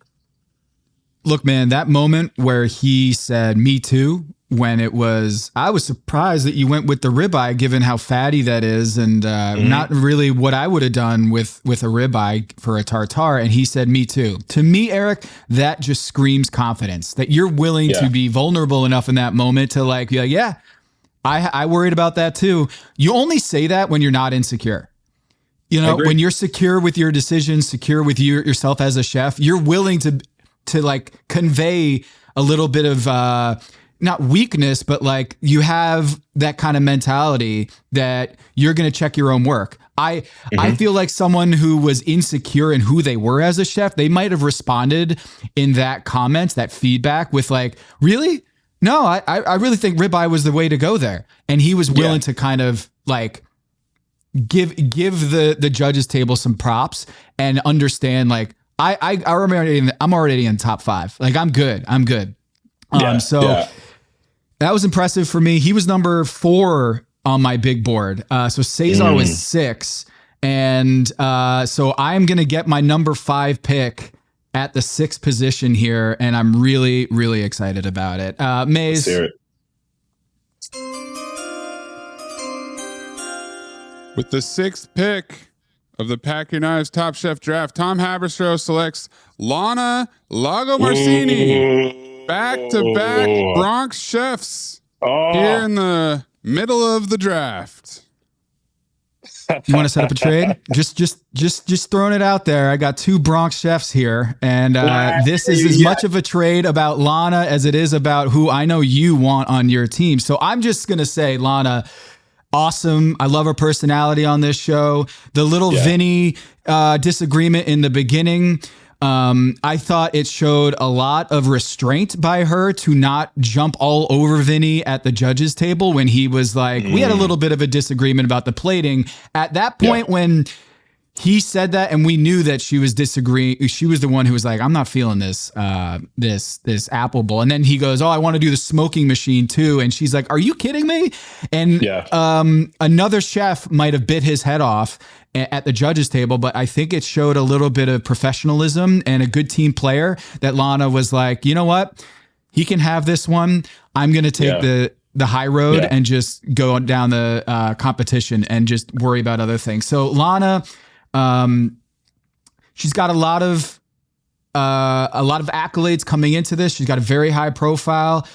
Look, man, that moment where he said, "Me too," I was surprised that you went with the ribeye, given how fatty that is, and not really what I would have done with a ribeye for a tartare. And he said, "Me too." To me, Eric, that just screams confidence that you're willing to be vulnerable enough in that moment to be like, yeah, I worried about that too. You only say that when you're not insecure. When you're secure with your decisions, secure with yourself as a chef, you're willing to convey a little bit of not weakness, but you have that kind of mentality that you're going to check your own work. I feel like someone who was insecure in who they were as a chef, they might have responded in that comment, that feedback with really? No, I really think ribeye was the way to go there. And he was willing to kind of give the judges table some props and understand I'm already in top 5. I'm good. That was impressive for me. He was number 4 on my big board. So Cesar was 6. And so I'm going to get my number 5 pick at the 6th position here. And I'm really, really excited about it. Maze.
With the 6th pick of the Pack Your Knives Top Chef draft, Tom Haberstroh selects Lana Lagomarsini, back-to-back Bronx chefs here in the middle of the draft.
You want to set up a trade? Just throwing it out there. I got 2 Bronx chefs here, and this is as much of a trade about Lana as it is about who I know you want on your team. So I'm just going to say, Lana, awesome. I love her personality on this show. The little Vinny disagreement in the beginning, I thought it showed a lot of restraint by her to not jump all over Vinny at the judges table when he was we had a little bit of a disagreement about the plating. At that point when he said that and we knew that she was disagreeing, she was the one who was like, I'm not feeling this apple bowl. And then he goes, I want to do the smoking machine too. And she's like, are you kidding me? And another chef might have bit his head off at the judges table, but I think it showed a little bit of professionalism and a good team player that Lana was like, you know what? He can have this one. I'm going to take the high road
Yeah.
and just go down the competition and just worry about other things. So Lana, she's got a lot of accolades coming into this. She's got a very high profile.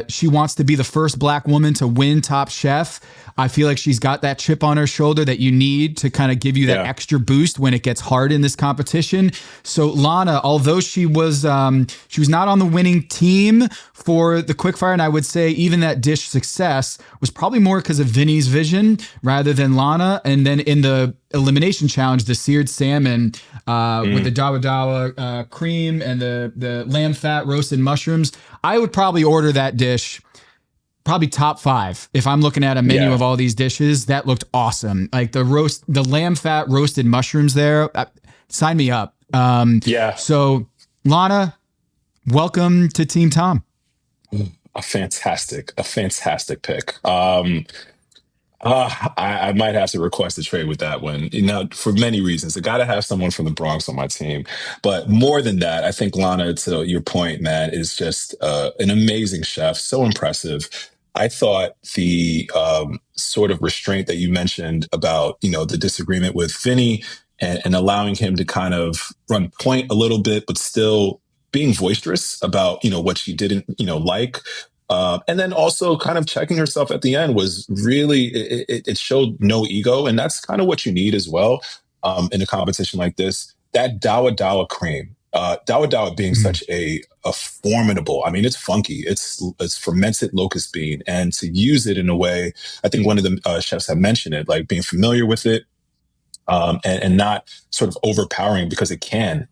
She wants to be the first Black woman to win Top Chef. I feel like she's got that chip on her shoulder that you need to kind of give you that extra boost when it gets hard in this competition. So Lana, although she was not on the winning team for the quickfire, and I would say even that dish success was probably more because of Vinny's vision rather than Lana. And then in the elimination challenge, the seared salmon with the dawa dawa cream and the lamb fat roasted mushrooms, I would probably order that dish probably top 5. If I'm looking at a menu of all these dishes, that looked awesome. Like the lamb fat roasted mushrooms there, sign me up. So Lana, welcome to Team Tom.
A fantastic pick. I might have to request a trade with that one. For many reasons. I got to have someone from the Bronx on my team. But more than that, I think Lana, to your point, man, is just an amazing chef. So impressive. I thought the sort of restraint that you mentioned about, the disagreement with Vinny and allowing him to kind of run point a little bit, but still being boisterous about, what she didn't, like. And then also kind of checking herself at the end was really, it showed no ego. And that's kind of what you need as well in a competition like this. That dawa dawa cream, dawa dawa being such a formidable, it's funky. It's fermented locust bean. And to use it in a way, I think one of the chefs had mentioned it, like being familiar with it. And not sort of overpowering, because it can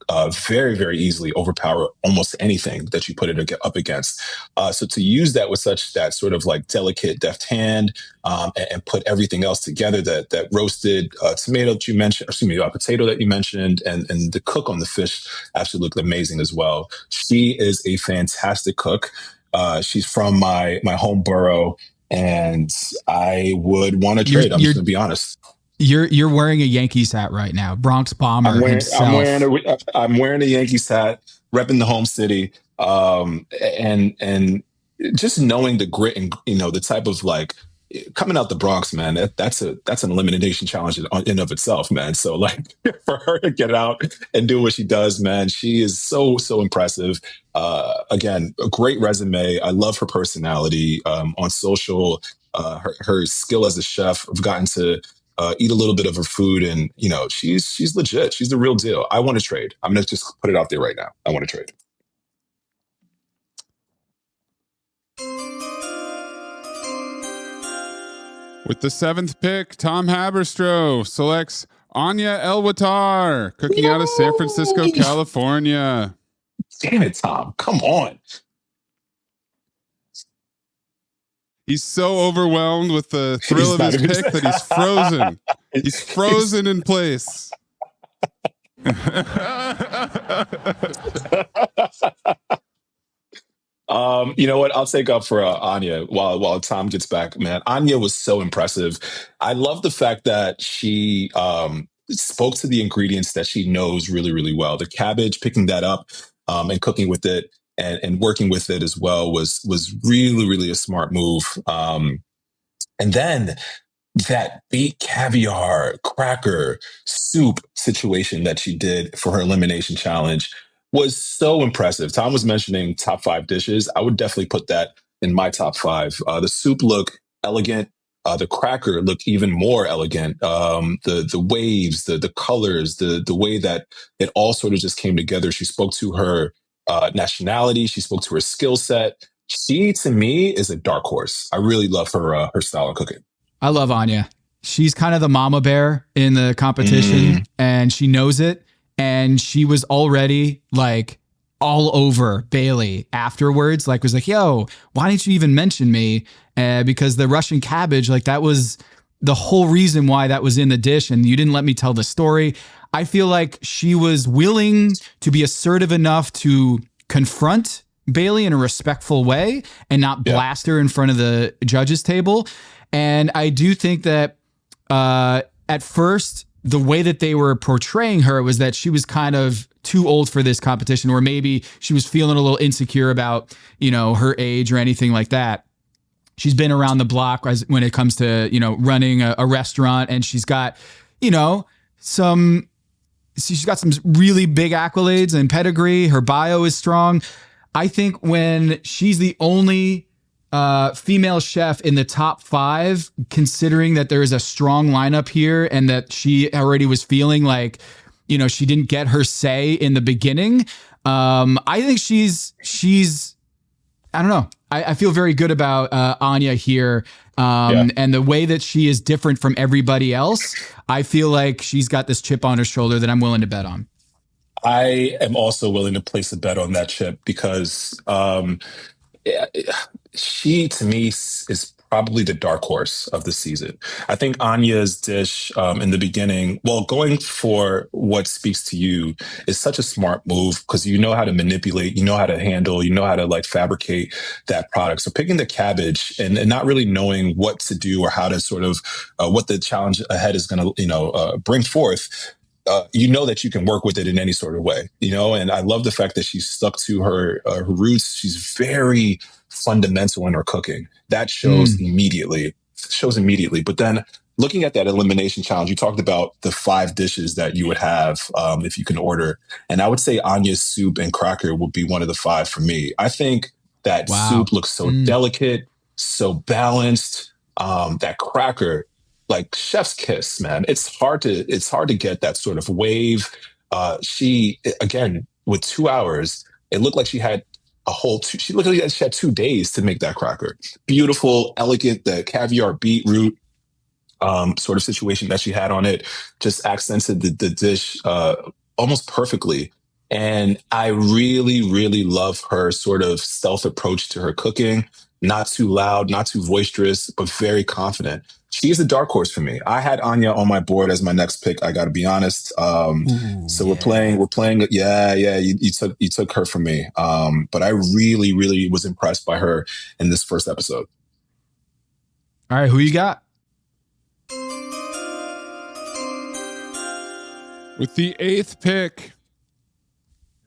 very, very easily overpower almost anything that you put it up against. So to use that with that sort of like delicate, deft hand, and put everything else together, that roasted tomato that you mentioned, potato that you mentioned, and the cook on the fish actually looked amazing as well. She is a fantastic cook. She's from my home borough, and I would want to trade. I'm just going to be honest.
You're wearing a Yankees hat right now. Bronx Bomber himself.
I'm wearing a Yankees hat, repping the home city, and just knowing the grit and the type of like coming out the Bronx, man. That's an elimination challenge in and of itself, man. So like for her to get out and do what she does, man, she is so impressive. Again, a great resume. I love her personality on social. Her skill as a chef. I've gotten to eat a little bit of her food, and she's legit. She's the real deal. I want to trade. I'm gonna just put it out there right now. I want to trade.
With the 7th pick, Tom Haberstroh selects Anya Elwatar, cooking out of San Francisco, California.
Damn it, Tom! Come on.
He's so overwhelmed with the thrill of his pick that he's frozen. He's frozen in place.
You know what? I'll take up for Anya while Tom gets back, man. Anya was so impressive. I love the fact that she spoke to the ingredients that she knows really, really well. The cabbage, picking that up and cooking with it. And working with it as well was really, really a smart move. And then that baked caviar, cracker, soup situation that she did for her elimination challenge was so impressive. Tom was mentioning top 5 dishes. I would definitely put that in my top 5. The soup looked elegant. The cracker looked even more elegant. The waves, the colors, the way that it all sort of just came together. She spoke to her nationality. She spoke to her skill set. She, to me, is a dark horse. I really love her style of cooking.
I love Anya. She's kind of the mama bear in the competition, and she knows it. And she was already like all over Bailey afterwards. Like was like, yo, why didn't you even mention me? Because the Russian cabbage, like that was the whole reason why that was in the dish, and you didn't let me tell the story. I feel like she was willing to be assertive enough to confront Bailey in a respectful way and not blast her in front of the judges table. And I do think that at first, the way that they were portraying her was that she was kind of too old for this competition, or maybe she was feeling a little insecure about, her age or anything like that. she's been around the block when it comes to, running a restaurant, and she's got, she's got some really big accolades and pedigree. Her bio is strong. I think when she's the only female chef in the top 5, considering that there is a strong lineup here and that she already was feeling like, she didn't get her say in the beginning. I think she's I don't know. I feel very good about Anya here. And the way that she is different from everybody else, I feel like she's got this chip on her shoulder that I'm willing to bet on.
I am also willing to place a bet on that chip because she, to me, is probably the dark horse of the season. I think Anya's dish in the beginning, going for what speaks to you is such a smart move because you know how to manipulate, you know how to handle, you know how to fabricate that product. So picking the cabbage and not really knowing what to do or how to sort of what the challenge ahead is going to, bring forth. You know that you can work with it in any sort of way, and I love the fact that she stuck to her roots. She's very fundamental in her cooking. That shows immediately. But then looking at that elimination challenge, you talked about the 5 dishes that you would have if you can order. And I would say Anya's soup and cracker would be one of the 5 for me. I think that soup looks so delicate, so balanced. That cracker, like chef's kiss, man. It's hard to get that sort of wave. She, again, with 2 hours, it looked like she had she looked like she had 2 days to make that cracker. Beautiful, elegant, the caviar beetroot sort of situation that she had on it just accented the dish almost perfectly. And I really, really love her sort of stealth approach to her cooking. Not too loud, not too boisterous, but very confident. She is a dark horse for me. I had Anya on my board as my next pick. I got to be honest. We're playing. Yeah. You took her from me. But I really, really was impressed by her in this first episode.
All right, who you got?
With the 8th pick,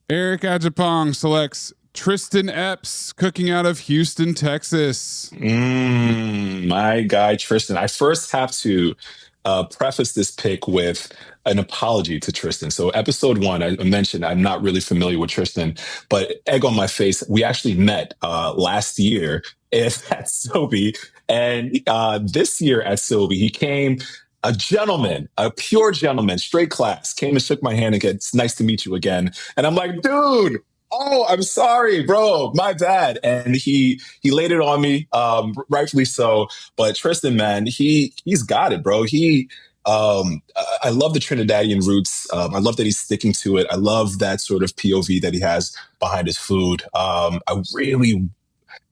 Eric Adjepong selects Tristan Epps, cooking out of Houston, Texas.
My guy, Tristan. I first have to preface this pick with an apology to Tristan. So episode 1, I mentioned I'm not really familiar with Tristan, but egg on my face, we actually met last year at Sobe. And this year at Sobe, he came, a gentleman, a pure gentleman, straight class, came and shook my hand and said, "It's nice to meet you again." And I'm like, dude, oh, I'm sorry, bro. My bad. And he laid it on me, rightfully so. But Tristan, man, he's got it, bro. I love the Trinidadian roots. I love that he's sticking to it. I love that sort of POV that he has behind his food.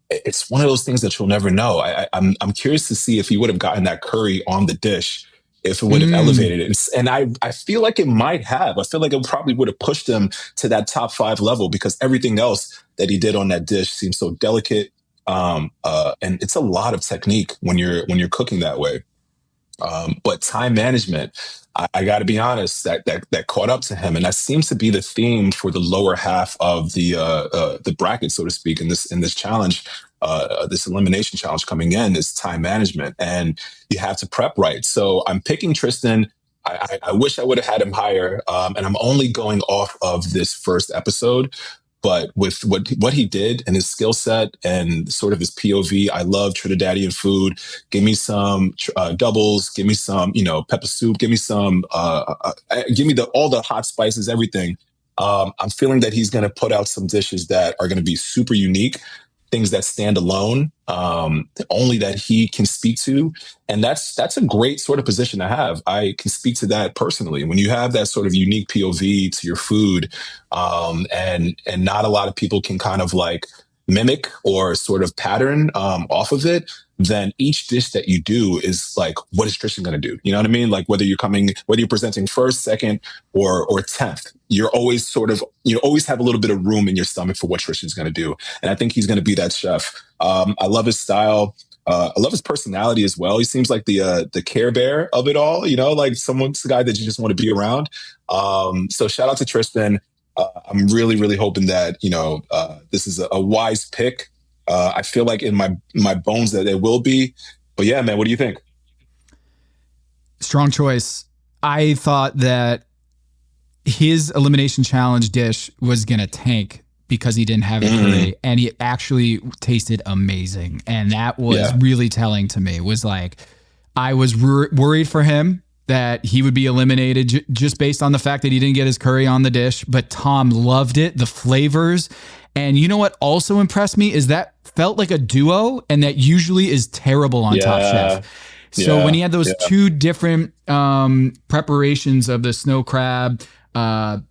It's one of those things that you'll never know. I'm curious to see if he would have gotten that curry on the dish, if it would have elevated it. And I feel like it might have. I feel like it probably would have pushed him to that top 5 level because everything else that he did on that dish seems so delicate. And it's a lot of technique when you're cooking that way. But time management, I got to be honest, that caught up to him, and that seems to be the theme for the lower half of the bracket, so to speak, in this challenge. This elimination challenge coming in is time management, and you have to prep right. So I'm picking Tristan. I wish I would have had him higher, and I'm only going off of this first episode. But with what he did and his skill set and sort of his POV, I love Trinidadian food. Give me some doubles. Give me some, pepper soup. Give me some. Give me all the hot spices, everything. I'm feeling that he's going to put out some dishes that are going to be super unique, things that stand alone, only that he can speak to. And that's a great sort of position to have. I can speak to that personally. When you have that sort of unique POV to your food, and not a lot of people can kind of like mimic or sort of pattern off of it, then each dish that you do is like, what is Tristan going to do? You know what I mean? Like whether you're presenting first, second, or 10th, you always have a little bit of room in your stomach for what Tristan's going to do. And I think he's going to be that chef. I love his style. I love his personality as well. He seems like the Care Bear of it all, like someone's the guy that you just want to be around. So shout out to Tristan. I'm really, really hoping that, this is a wise pick. I feel like in my bones that it will be. But yeah, man, what do you think?
Strong choice. I thought that his elimination challenge dish was going to tank because he didn't have a curry, and he actually tasted amazing. And that was really telling to me. Was like, I was worried for him that he would be eliminated just based on the fact that he didn't get his curry on the dish, but Tom loved it, the flavors. And you know what also impressed me is that felt like a duo, and that usually is terrible on Top Chef. So when he had those two different preparations of the snow crab and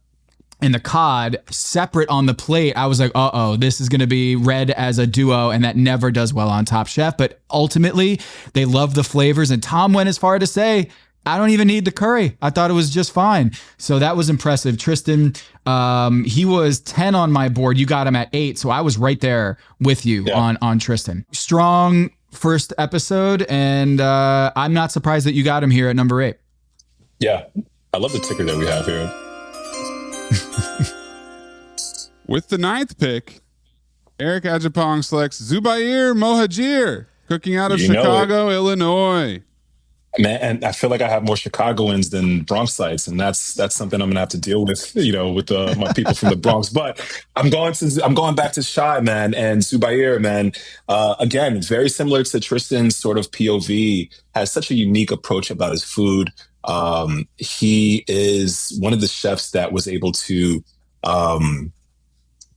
the cod separate on the plate, I was like, this is going to be read as a duo, and that never does well on Top Chef. But ultimately, they love the flavors, and Tom went as far to say, I don't even need the curry. I thought it was just fine. So that was impressive. Tristan, he was 10 on my board. You got him at 8, so I was right there with you on Tristan. Strong first episode, and I'm not surprised that you got him here at number 8.
Yeah, I love the ticker that we have here.
With the 9th pick, Eric Adjepong selects Zubair Mohajir, cooking out of Chicago, Illinois.
Man, and I feel like I have more Chicagoans than Bronxites, and that's something I'm gonna have to deal with, with my people from the Bronx. But I'm going back to Shy, man, and Zubair, man. Again, very similar to Tristan's sort of POV, has such a unique approach about his food. He is one of the chefs that was able to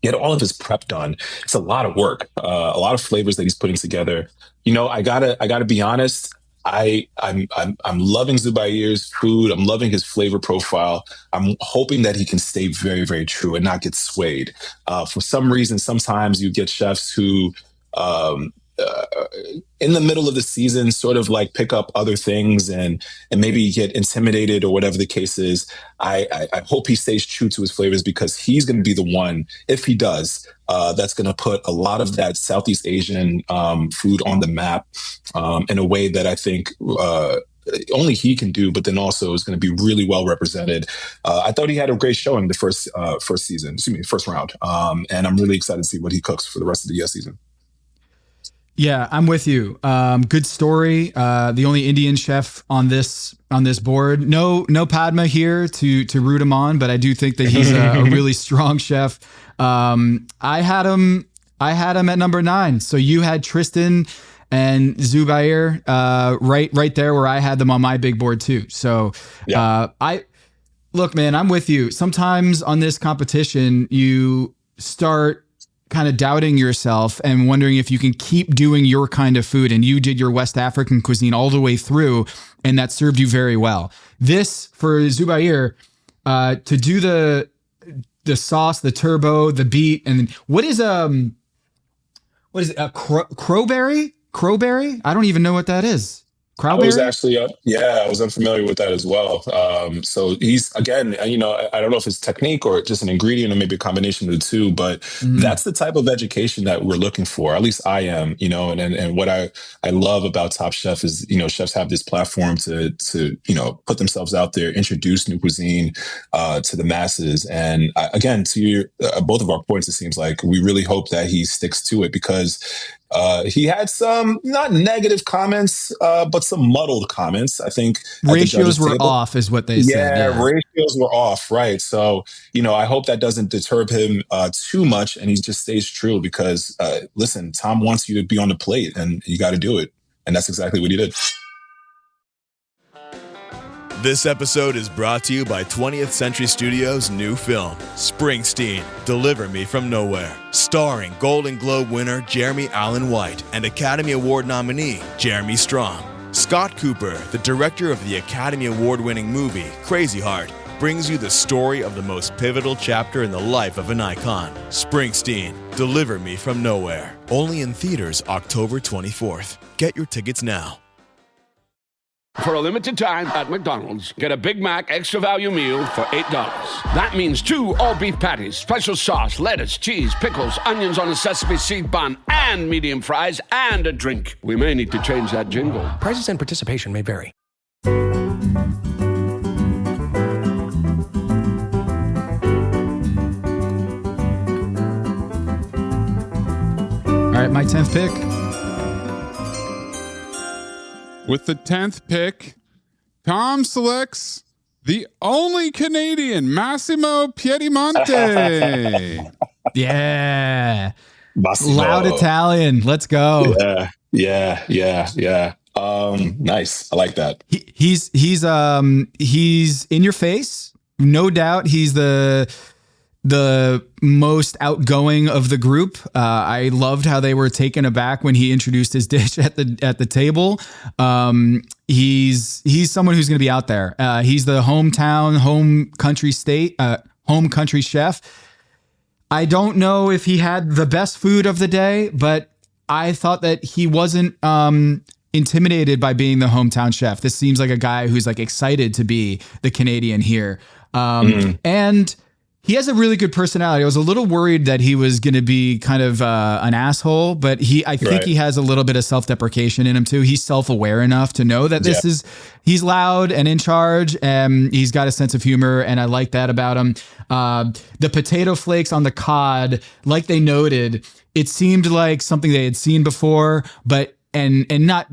get all of his prep done. It's a lot of work, a lot of flavors that he's putting together. I gotta be honest. I'm loving Zubair's food. I'm loving his flavor profile. I'm hoping that he can stay very, very true and not get swayed. For some reason, sometimes you get chefs who, in the middle of the season, sort of like pick up other things and maybe get intimidated or whatever the case is. I hope he stays true to his flavors, because he's going to be the one, if he does, that's going to put a lot of that Southeast Asian food on the map in a way that I think only he can do, but then also is going to be really well represented. I thought he had a great showing the first round. And I'm really excited to see what he cooks for the rest of the season.
Yeah, I'm with you. Good story. The only Indian chef on this board. No Padma here to root him on, but I do think that he's a really strong chef. I had him at number 9. So you had Tristan and Zubair right there where I had them on my big board too. So look, man, I'm with you. Sometimes on this competition, you start kind of doubting yourself and wondering if you can keep doing your kind of food. And you did your West African cuisine all the way through, and that served you very well. This, for Zubair, to do the sauce, the turbo, the beet, and what is it? Crowberry? Crowberry? I don't even know what that is. Crowberry?
I was actually, I was unfamiliar with that as well. So he's, again, I don't know if it's technique or just an ingredient or maybe a combination of the two, but that's the type of education that we're looking for. At least I am, and what I love about Top Chef is, chefs have this platform to put themselves out there, introduce new cuisine to the masses. And again, to both of our points, it seems like we really hope that he sticks to it, because he had some not negative comments, but some muddled comments. I think
ratios were off, is what they said.
Yeah, ratios were off, right? So, I hope that doesn't deter him too much, and he just stays true, because listen, Tom wants you to be on the plate, and you got to do it, and that's exactly what he did.
This episode is brought to you by 20th Century Studios' new film, Springsteen, Deliver Me From Nowhere, starring Golden Globe winner Jeremy Allen White and Academy Award nominee Jeremy Strong. Scott Cooper, the director of the Academy Award-winning movie Crazy Heart, brings you the story of the most pivotal chapter in the life of an icon. Springsteen, Deliver Me From Nowhere. Only in theaters October 24th. Get your tickets now.
For a limited time at McDonald's, get a Big Mac Extra Value Meal for $8. That means 2 all-beef patties, special sauce, lettuce, cheese, pickles, onions on a sesame seed bun, and medium fries, and a drink. We may need to change that jingle.
Prices and participation may vary.
All right, my 10th pick.
With the 10th pick, Tom selects the only Canadian, Massimo Piedimonte.
Yeah.
Massimo.
Loud Italian. Let's go.
Yeah. Nice. I like that.
He's in your face. No doubt. He's the most outgoing of the group. I loved how they were taken aback when he introduced his dish at the table. He's someone who's going to be out there. He's the home country chef. I don't know if he had the best food of the day, but I thought that he wasn't intimidated by being the hometown chef. This seems like a guy who's like excited to be the Canadian here. And he has a really good personality. I was a little worried that he was going to be kind of an asshole, but I think he has a little bit of self-deprecation in him too. He's self-aware enough to know that he's loud and in charge, and he's got a sense of humor, and I like that about him. The potato flakes on the cod, like they noted, it seemed like something they had seen before, but and not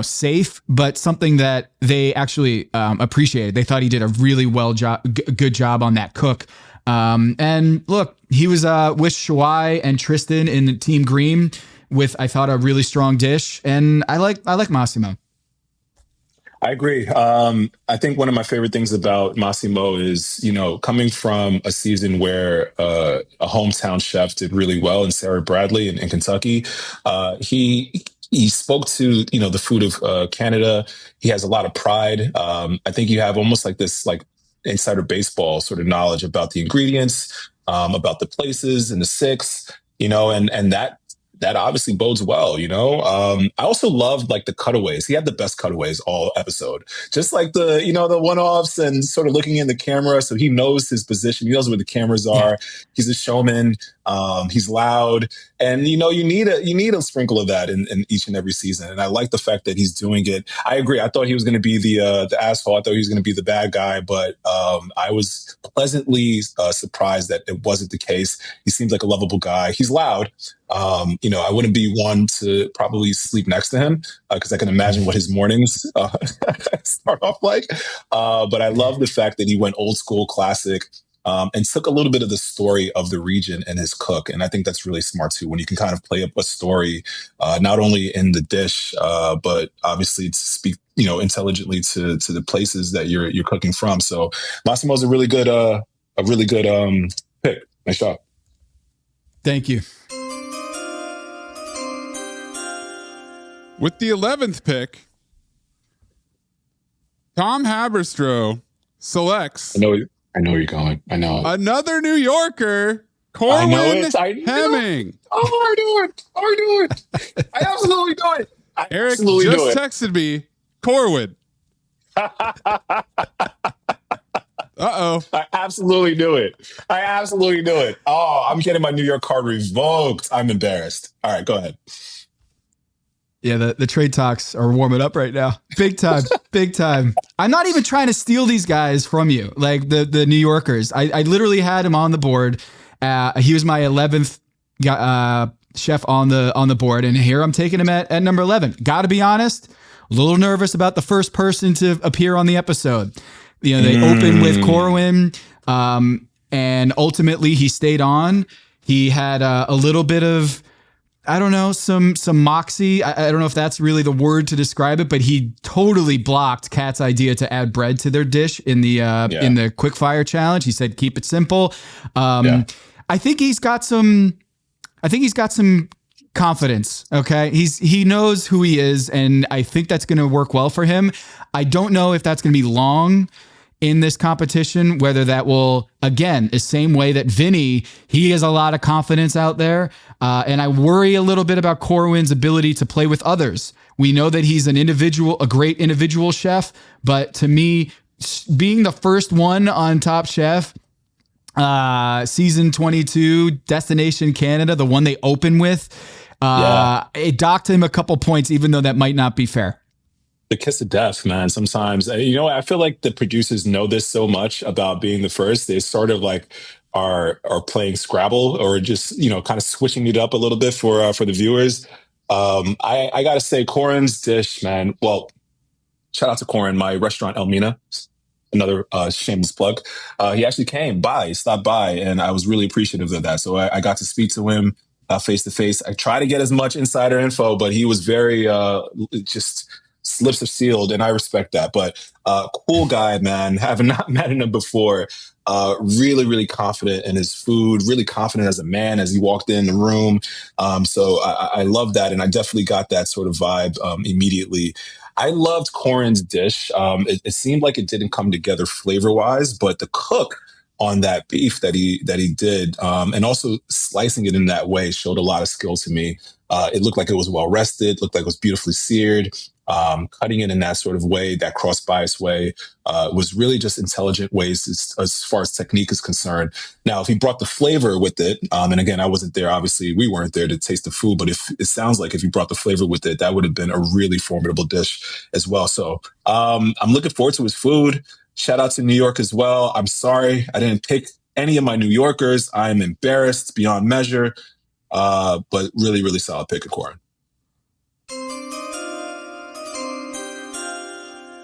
safe, but something that they actually appreciated. They thought he did a really good job on that cook. And look, he was with Shawai and Tristan in Team Green with, I thought, a really strong dish. And I like Massimo.
I agree. I think one of my favorite things about Massimo is, coming from a season where a hometown chef did really well in Sarah Bradley in Kentucky. He spoke to, the food of Canada. He has a lot of pride. I think you have almost like this, insider baseball sort of knowledge about the ingredients, about the places and the six, and that obviously bodes well, I also loved the cutaways. He had the best cutaways all episode, just like the one-offs and sort of looking in the camera. So he knows his position. He knows where the cameras are. He's a showman. He's loud, and you need a sprinkle of that in each and every season. And I like the fact that he's doing it. I agree. I thought he was going to be the asshole. I thought he was going to be the bad guy, but I was pleasantly surprised that it wasn't the case. He seems like a lovable guy. He's loud. I wouldn't be one to probably sleep next to him because I can imagine what his mornings start off like. But I love the fact that he went old school classic. And took a little bit of the story of the region and his cook. And I think that's really smart too, when you can kind of play up a story, not only in the dish, but obviously to speak, intelligently to the places that you're cooking from. So Massimo's a really good pick. Nice job.
Thank you.
With the 11th pick, Tom Haberstroh selects.
I know where you're going. I know.
Another New Yorker, Corwin Hemming.
I do it. I absolutely do it.
Eric just texted me, Corwin. Uh-oh.
I absolutely do it. Oh, I'm getting my New York card revoked. I'm embarrassed. All right, go ahead.
Yeah, the trade talks are warming up right now. Big time. Big time. I'm not even trying to steal these guys from you, like the New Yorkers. I literally had him on the board. He was my 11th chef on the board, and here I'm taking him at number 11. Got to be honest, a little nervous about the first person to appear on the episode. They opened with Corwin, and ultimately he stayed on. He had a little bit of, I don't know, some moxie. I don't know if that's really the word to describe it, but he totally blocked Kat's idea to add bread to their dish in the quickfire challenge. He said, keep it simple. I think he's got some confidence. Okay. He knows who he is, and I think that's going to work well for him. I don't know if that's going to be long in this competition, whether that will, again, the same way that Vinny, he has a lot of confidence out there. And I worry a little bit about Corwin's ability to play with others. We know that he's a great individual chef, but to me, being the first one on Top Chef, season 22, Destination Canada, the one they open with, it docked him a couple points, even though that might not be fair.
The kiss of death, man. Sometimes, I feel like the producers know this so much about being the first. They sort of are playing Scrabble or just, kind of switching it up a little bit for the viewers. I gotta say, Corin's dish, man. Well, shout out to Corin, my restaurant Elmina, another shameless plug. He actually stopped by, and I was really appreciative of that. So I got to speak to him face to face. I try to get as much insider info, but he was very just lips are sealed, and I respect that. But cool guy, man. Having not met him before, really, really confident in his food, really confident as a man as he walked in the room. So I love that, and I definitely got that sort of vibe immediately. I loved Corin's dish. It seemed like it didn't come together flavor wise, but the cook on that beef that he did, and also slicing it in that way showed a lot of skill to me. It looked like it was well rested, looked like it was beautifully seared. Cutting it in that sort of way, that cross bias way, was really just intelligent ways as far as technique is concerned. Now, if he brought the flavor with it, and again, I wasn't there, obviously we weren't there to taste the food, but if it sounds like if he brought the flavor with it, that would have been a really formidable dish as well. So I'm looking forward to his food. Shout out to New York as well. I'm sorry I didn't pick any of my New Yorkers. I'm embarrassed beyond measure, but really, really solid pick of Corin.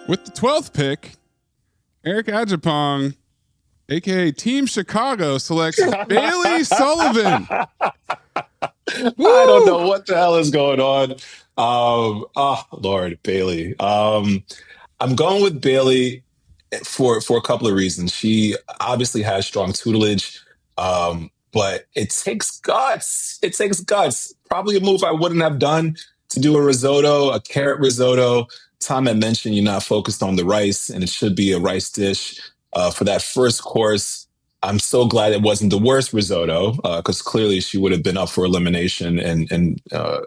With the 12th pick, Eric Adjepong, aka Team Chicago, selects Bailey Sullivan.
I don't know what the hell is going on. Lord, Bailey. I'm going with Bailey for a couple of reasons. She obviously has strong tutelage, but it takes guts. It takes guts. Probably a move I wouldn't have done to do a risotto, a carrot risotto. Tom had mentioned you're not focused on the rice, and it should be a rice dish. For that first course, I'm so glad it wasn't the worst risotto, because clearly she would have been up for elimination and a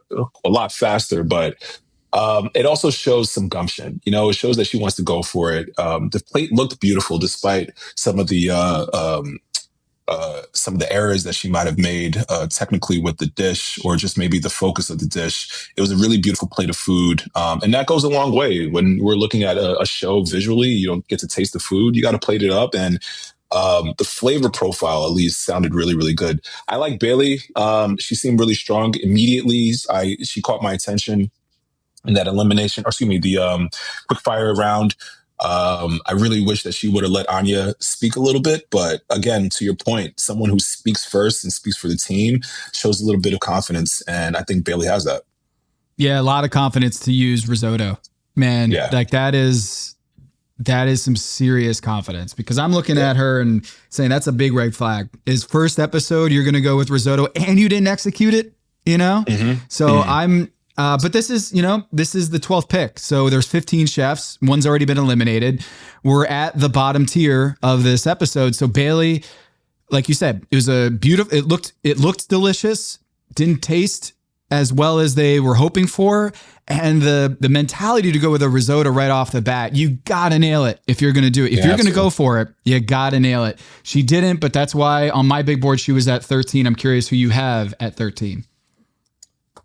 lot faster. But it also shows some gumption. It shows that she wants to go for it. The plate looked beautiful despite some of the errors that she might have made technically with the dish, or just maybe the focus of the dish. It was a really beautiful plate of food. And that goes a long way. When we're looking at a show visually, you don't get to taste the food. You got to plate it up. And the flavor profile, at least, sounded really, really good. I like Bailey. She seemed really strong immediately. She caught my attention in that elimination, or excuse me, the quick fire round. I really wish that she would have let Anya speak a little bit. But again, to your point, someone who speaks first and speaks for the team shows a little bit of confidence. And I think Bailey has that.
Yeah, a lot of confidence to use risotto. Man, like that is some serious confidence, because I'm looking at her and saying that's a big red flag. Is first episode, you're going to go with risotto and you didn't execute it, So but this is the 12th pick. So there's 15 chefs. One's already been eliminated. We're at the bottom tier of this episode. So Bailey, like you said, it was it looked delicious. Didn't taste as well as they were hoping for. And the mentality to go with a risotto right off the bat, you got to nail it if you're going to do it. If you're going to go for it, you got to nail it. She didn't, but that's why on my big board, she was at 13. I'm curious who you have at 13.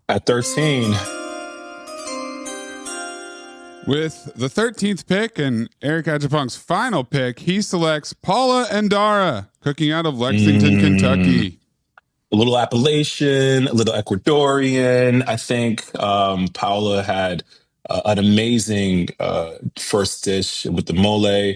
At 13.
With the 13th pick and Eric Adjepong's final pick, he selects Paula Endara, cooking out of Lexington, Kentucky.
A little Appalachian, a little Ecuadorian. I think Paula had an amazing first dish with the mole.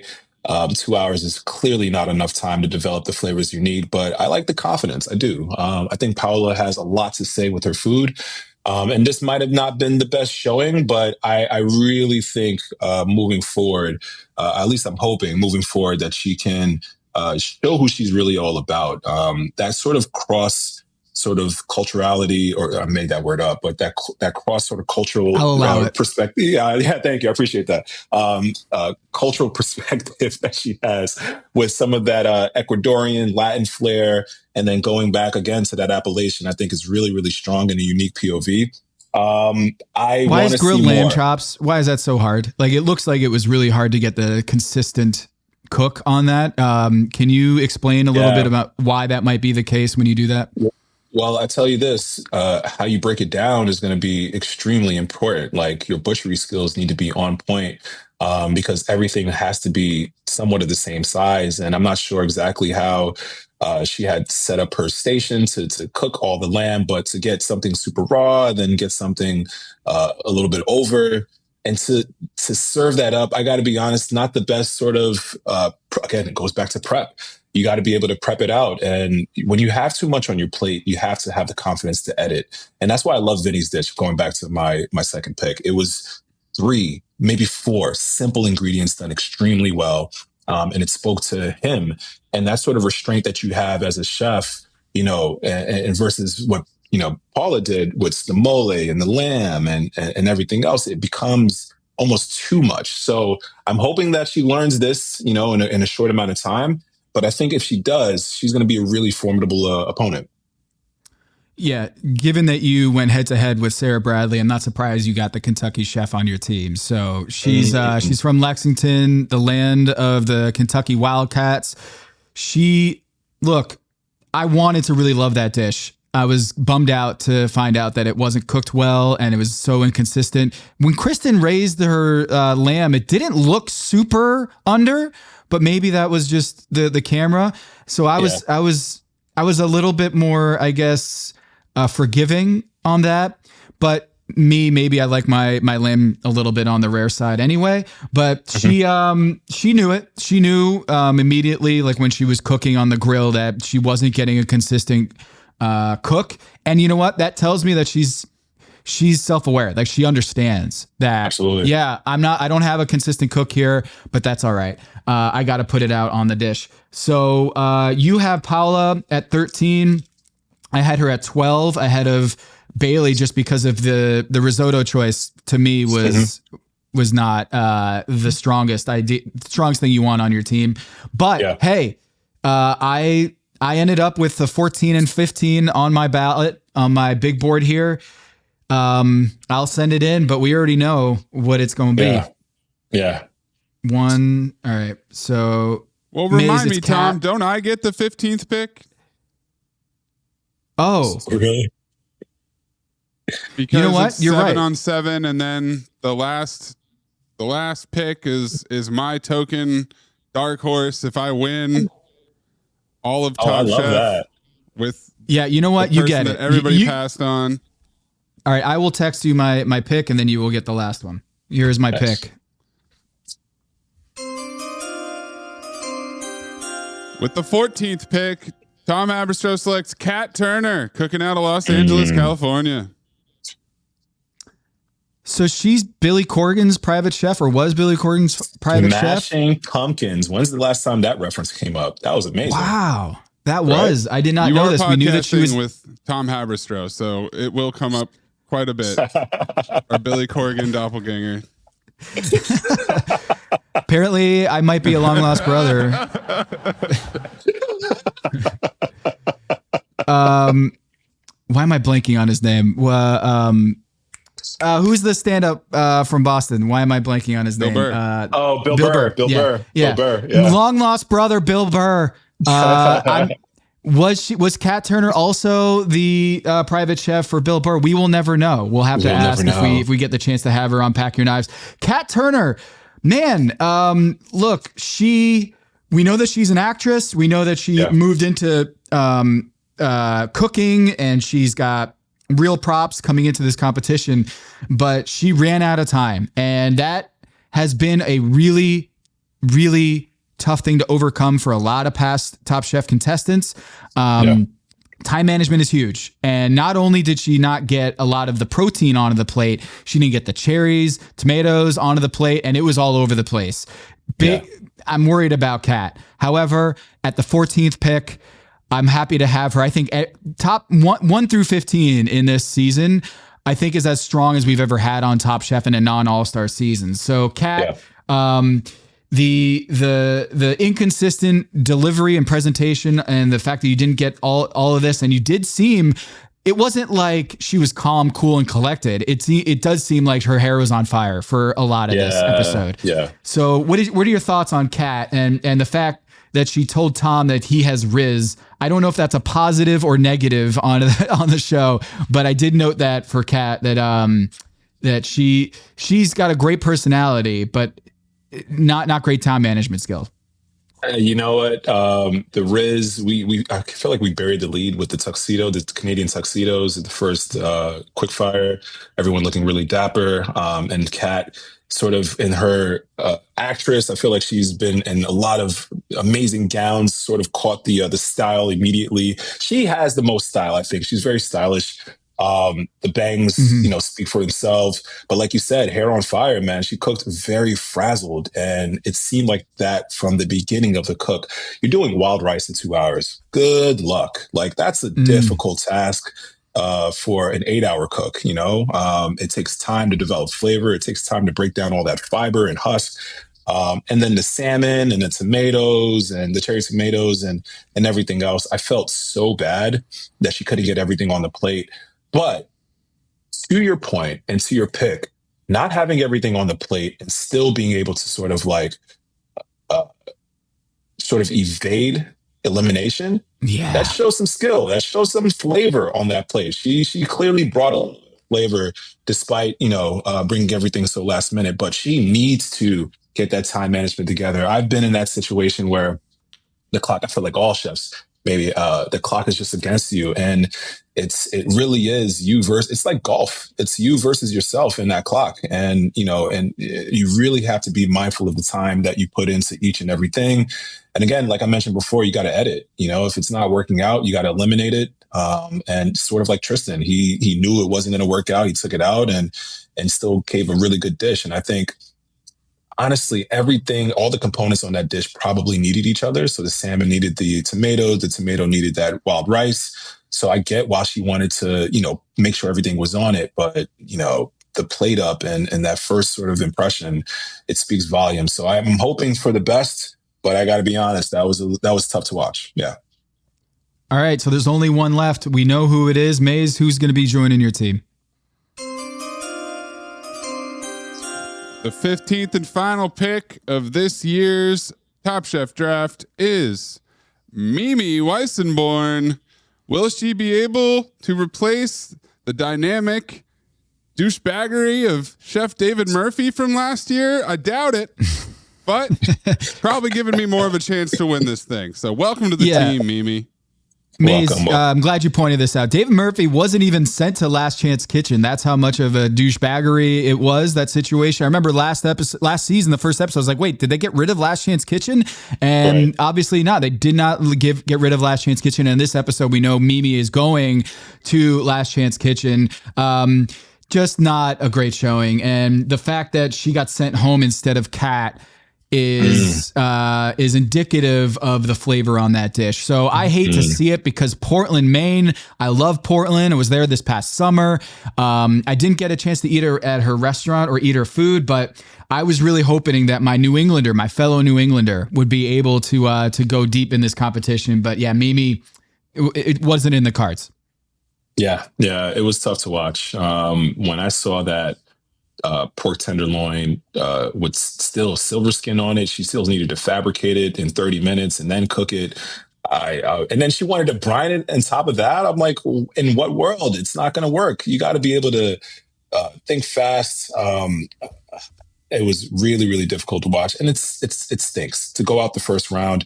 2 hours is clearly not enough time to develop the flavors you need, but I like the confidence. I do. I think Paula has a lot to say with her food. And this might have not been the best showing, but I really think moving forward, at least I'm hoping moving forward, that she can show who she's really all about. That sort of cross sort of culturality, or I made that word up, but that cross sort of cultural perspective. Yeah, thank you. I appreciate that. Cultural perspective that she has with some of that Ecuadorian Latin flair, and then going back again to that Appalachian, I think is really, really strong in a unique POV.
Why is grilled lamb chops? Why is that so hard? Like, it looks like it was really hard to get the consistent cook on that. Can you explain a little bit about why that might be the case when you do that?
Well, I tell you this, how you break it down is going to be extremely important. Like your butchery skills need to be on point, because everything has to be somewhat of the same size. And I'm not sure exactly how she had set up her station to cook all the lamb, but to get something super raw, then get something a little bit over. And to serve that up, I got to be honest, not the best sort of, again, it goes back to prep. You got to be able to prep it out. And when you have too much on your plate, you have to have the confidence to edit. And that's why I love Vinny's dish, going back to my second pick. It was 3, maybe 4 simple ingredients done extremely well. And it spoke to him. And that sort of restraint that you have as a chef, and versus what, Paula did with the mole and the lamb and everything else, it becomes almost too much. So I'm hoping that she learns this, in a short amount of time. But I think if she does, she's going to be a really formidable opponent.
Yeah, given that you went head to head with Sarah Bradley, I'm not surprised you got the Kentucky chef on your team. So she's from Lexington, the land of the Kentucky Wildcats. I wanted to really love that dish. I was bummed out to find out that it wasn't cooked well and it was so inconsistent. When Kristen raised her lamb, it didn't look super under, but maybe that was just the camera. So I was a little bit more, I guess, forgiving on that. But maybe I like my lamb a little bit on the rare side anyway. But she knew it. She knew immediately, like when she was cooking on the grill, that she wasn't getting a consistent cook. And you know what? That tells me that she's self-aware. Like she understands that.
Absolutely.
Yeah, I don't have a consistent cook here, but that's all right. I got to put it out on the dish. So you have Paula at 13. I had her at 12 ahead of Bailey, just because of the risotto choice to me was not the strongest thing you want on your team. But hey, I ended up with the 14 and 15 on my ballot on my big board here. I'll send it in, but we already know what it's going to be.
Yeah.
One. All right. So,
well, remind me, Tom, don't I get the 15th pick?
Oh,
really?
Because
you know what?
It's
You're
7
right.
on 7, and then the last pick is my token dark horse. If I win all of Top
I love
Chef
that.
with
you know what? You get
that
it.
Everybody passed on.
All right, I will text you my pick, and then you will get the last one. Here's my pick.
With the 14th pick, Tom Haberstroh selects Kat Turner, cooking out of Los Angeles, California.
So she's Billy Corgan's private chef, or was Billy Corgan's private chef?
Smashing Pumpkins. When's the last time that reference came up? That was amazing.
Wow. That was. I did not know this. We knew that she was
with Tom Haberstroh, so it will come up quite a bit. Our Billy Corgan doppelganger.
Apparently, I might be a long lost brother. Why am I blanking on his name? Who's the stand-up from Boston? Why am I blanking on his name?
Bill Burr. Bill Burr.
Yeah.
Bill Burr. Yeah.
Long lost brother Bill Burr. Was Kat Turner also the private chef for Bill Burr? We will never know. We'll have to ask if we get the chance to have her on Pack Your Knives. Kat Turner, man, look, we know that she's an actress. We know that she moved into cooking, and she's got real props coming into this competition, but she ran out of time, and that has been a really, really tough thing to overcome for a lot of past Top Chef contestants. Time management is huge. And not only did she not get a lot of the protein onto the plate, she didn't get the cherries, tomatoes onto the plate, and it was all over the place. I'm worried about Kat. However, at the 14th pick, I'm happy to have her. I think top 1 through 15 in this season, I think, is as strong as we've ever had on Top Chef in a non-All-Star season. So Kat, the inconsistent delivery and presentation, and the fact that you didn't get all of this, and you did seem, it wasn't like she was calm, cool, and collected. It does seem like her hair was on fire for a lot of this episode.
Yeah.
So what are your thoughts on Kat and the fact that she told Tom that he has Riz. I don't know if that's a positive or negative on the show, but I did note that for Kat that she's got a great personality, but not great time management skills.
You know what? The Riz, I feel like we buried the lead with the Canadian tuxedos at the first quick fire. Everyone looking really dapper, and Kat, sort of in her actress, I feel like she's been in a lot of amazing gowns. Sort of caught the style immediately. She has the most style, I think. She's very stylish. The bangs, speak for themselves. But like you said, hair on fire, man. She cooked very frazzled, and it seemed like that from the beginning of the cook. You're doing wild rice in 2 hours. Good luck. Like, that's a difficult task for an 8-hour cook. It takes time to develop flavor. It takes time to break down all that fiber and husk. And then the salmon and the tomatoes and the cherry tomatoes and everything else. I felt so bad that she couldn't get everything on the plate. But to your point and to your pick, not having everything on the plate and still being able to sort of evade elimination, that shows some skill. That shows some flavor on that plate. She clearly brought a flavor despite, bringing everything so last minute, but she needs to get that time management together. I've been in that situation where the clock, I feel like all chefs, maybe the clock is just against you. And it really is you versus, it's like golf. It's you versus yourself in that clock. And, and you really have to be mindful of the time that you put into each and everything. And again, like I mentioned before, you got to edit. If it's not working out, you got to eliminate it. And sort of like Tristan, he knew it wasn't going to work out. He took it out and still gave a really good dish. And I think, honestly, everything, all the components on that dish probably needed each other. So the salmon needed the tomato needed that wild rice. So I get why she wanted to, make sure everything was on it. But, the plate up and that first sort of impression, it speaks volumes. So I'm hoping for the best, but I got to be honest, that was tough to watch. Yeah.
All right. So there's only one left. We know who it is. Maze, who's going to be joining your team?
The 15th and final pick of this year's Top Chef draft is Mimi Weissenborn. Will she be able to replace the dynamic douchebaggery of Chef David Murphy from last year? I doubt it, but probably giving me more of a chance to win this thing. So welcome to the team, Mimi.
Maze, I'm glad you pointed this out. David Murphy wasn't even sent to Last Chance Kitchen. That's how much of a douchebaggery it was, that situation. I remember last season, the first episode, I was like, wait, did they get rid of Last Chance Kitchen? And obviously not. They did not get rid of Last Chance Kitchen. And in this episode, we know Mimi is going to Last Chance Kitchen. Just not a great showing. And the fact that she got sent home instead of Kat is indicative of the flavor on that dish. So I hate to see it because Portland, Maine, I love Portland. I was there this past summer. I didn't get a chance to eat her at her restaurant or eat her food, but I was really hoping that my fellow New Englander would be able to go deep in this competition. But yeah, Mimi, it wasn't in the cards.
Yeah, it was tough to watch. When I saw that pork tenderloin with still silver skin on it, she still needed to fabricate it in 30 minutes and then cook it. And then she wanted to brine it on top of that. I'm like, in what world? It's not going to work. You got to be able to think fast. It was really, really difficult to watch, and it stinks to go out the first round.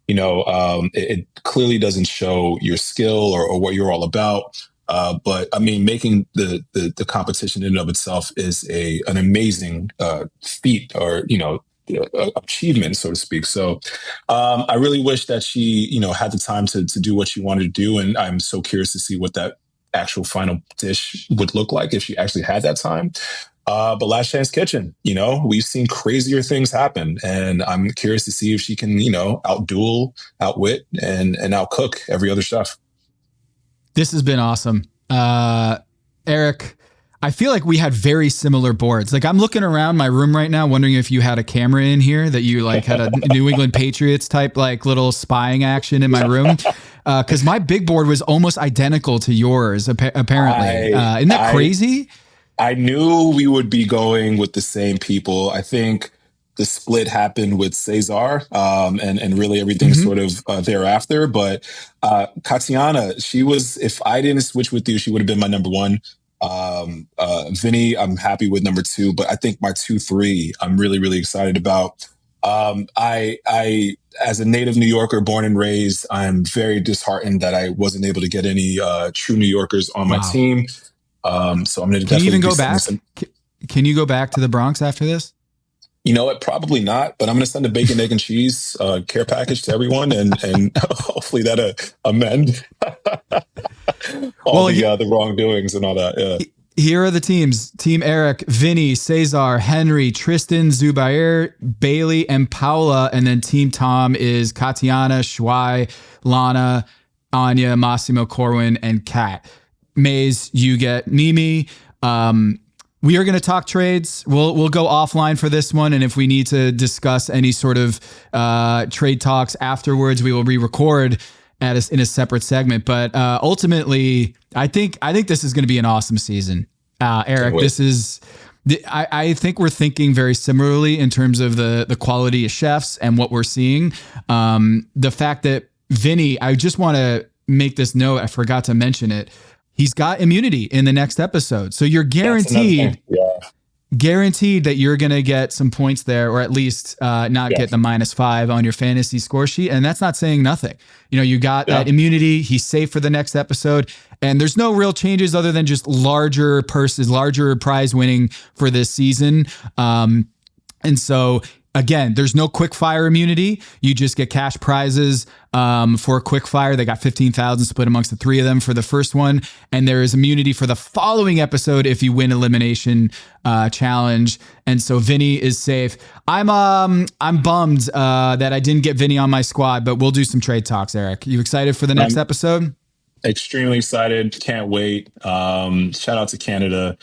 It clearly doesn't show your skill or what you're all about. But I mean, making the competition in and of itself is an amazing feat or, achievement, so to speak. So I really wish that she, had the time to do what she wanted to do. And I'm so curious to see what that actual final dish would look like if she actually had that time. But Last Chance Kitchen, we've seen crazier things happen. And I'm curious to see if she can, outduel, outwit, and outcook every other chef.
This has been awesome. Eric, I feel like we had very similar boards. Like, I'm looking around my room right now, wondering if you had a camera in here, that you had a New England Patriots type, little spying action in my room. Cause my big board was almost identical to yours, apparently. Isn't that crazy?
I knew we would be going with the same people. I think the split happened with Cesar, and really everything sort of thereafter. But Katiana, she was, if I didn't switch with you, she would have been my number one. Vinny, I'm happy with number two, but I think my 2-3, I'm really, really excited about. I, as a native New Yorker, born and raised, I'm very disheartened that I wasn't able to get any true New Yorkers on my team. So I'm going to definitely.
Can you even go back? Can you go back to the Bronx after this?
You know what? Probably not, but I'm going to send a bacon, egg, and cheese care package to everyone, and hopefully that'll amend all the wrongdoings and all that. Yeah.
Here are the teams. Team Eric, Vinny, Cesar, Henry, Tristan, Zubair, Bailey, and Paula. And then Team Tom is Katiana, Shwai, Lana, Anya, Massimo, Corwin, and Kat. Maze, you get Mimi. We are going to talk trades. We'll go offline for this one, and if we need to discuss any sort of trade talks afterwards, we will re-record in a separate segment. But ultimately, I think this is going to be an awesome season. Eric, I think we're thinking very similarly in terms of the quality of chefs and what we're seeing. The fact that Vinny, I just want to make this note. I forgot to mention it. He's got immunity in the next episode. So you're guaranteed that you're going to get some points there, or at least not get the -5 on your fantasy score sheet. And that's not saying nothing. You got that immunity. He's safe for the next episode. And there's no real changes other than just larger prize winning for this season. And so again, there's no quick fire immunity. You just get cash prizes for quick fire. They got 15,000 split amongst the three of them for the first one. And there is immunity for the following episode if you win elimination challenge. And so Vinny is safe. I'm bummed that I didn't get Vinny on my squad, but we'll do some trade talks, Eric. You excited for the next episode?
Extremely excited. Can't wait. Shout out to Canada.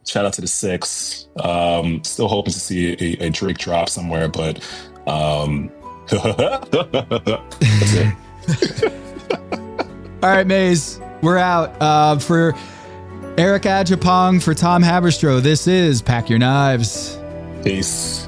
Shout out to the Six. Still hoping to see a Drake drop somewhere, but that's it.
All right, Maze, we're out. For Eric Adjepong, for Tom Haberstroh, this is Pack Your Knives.
Peace.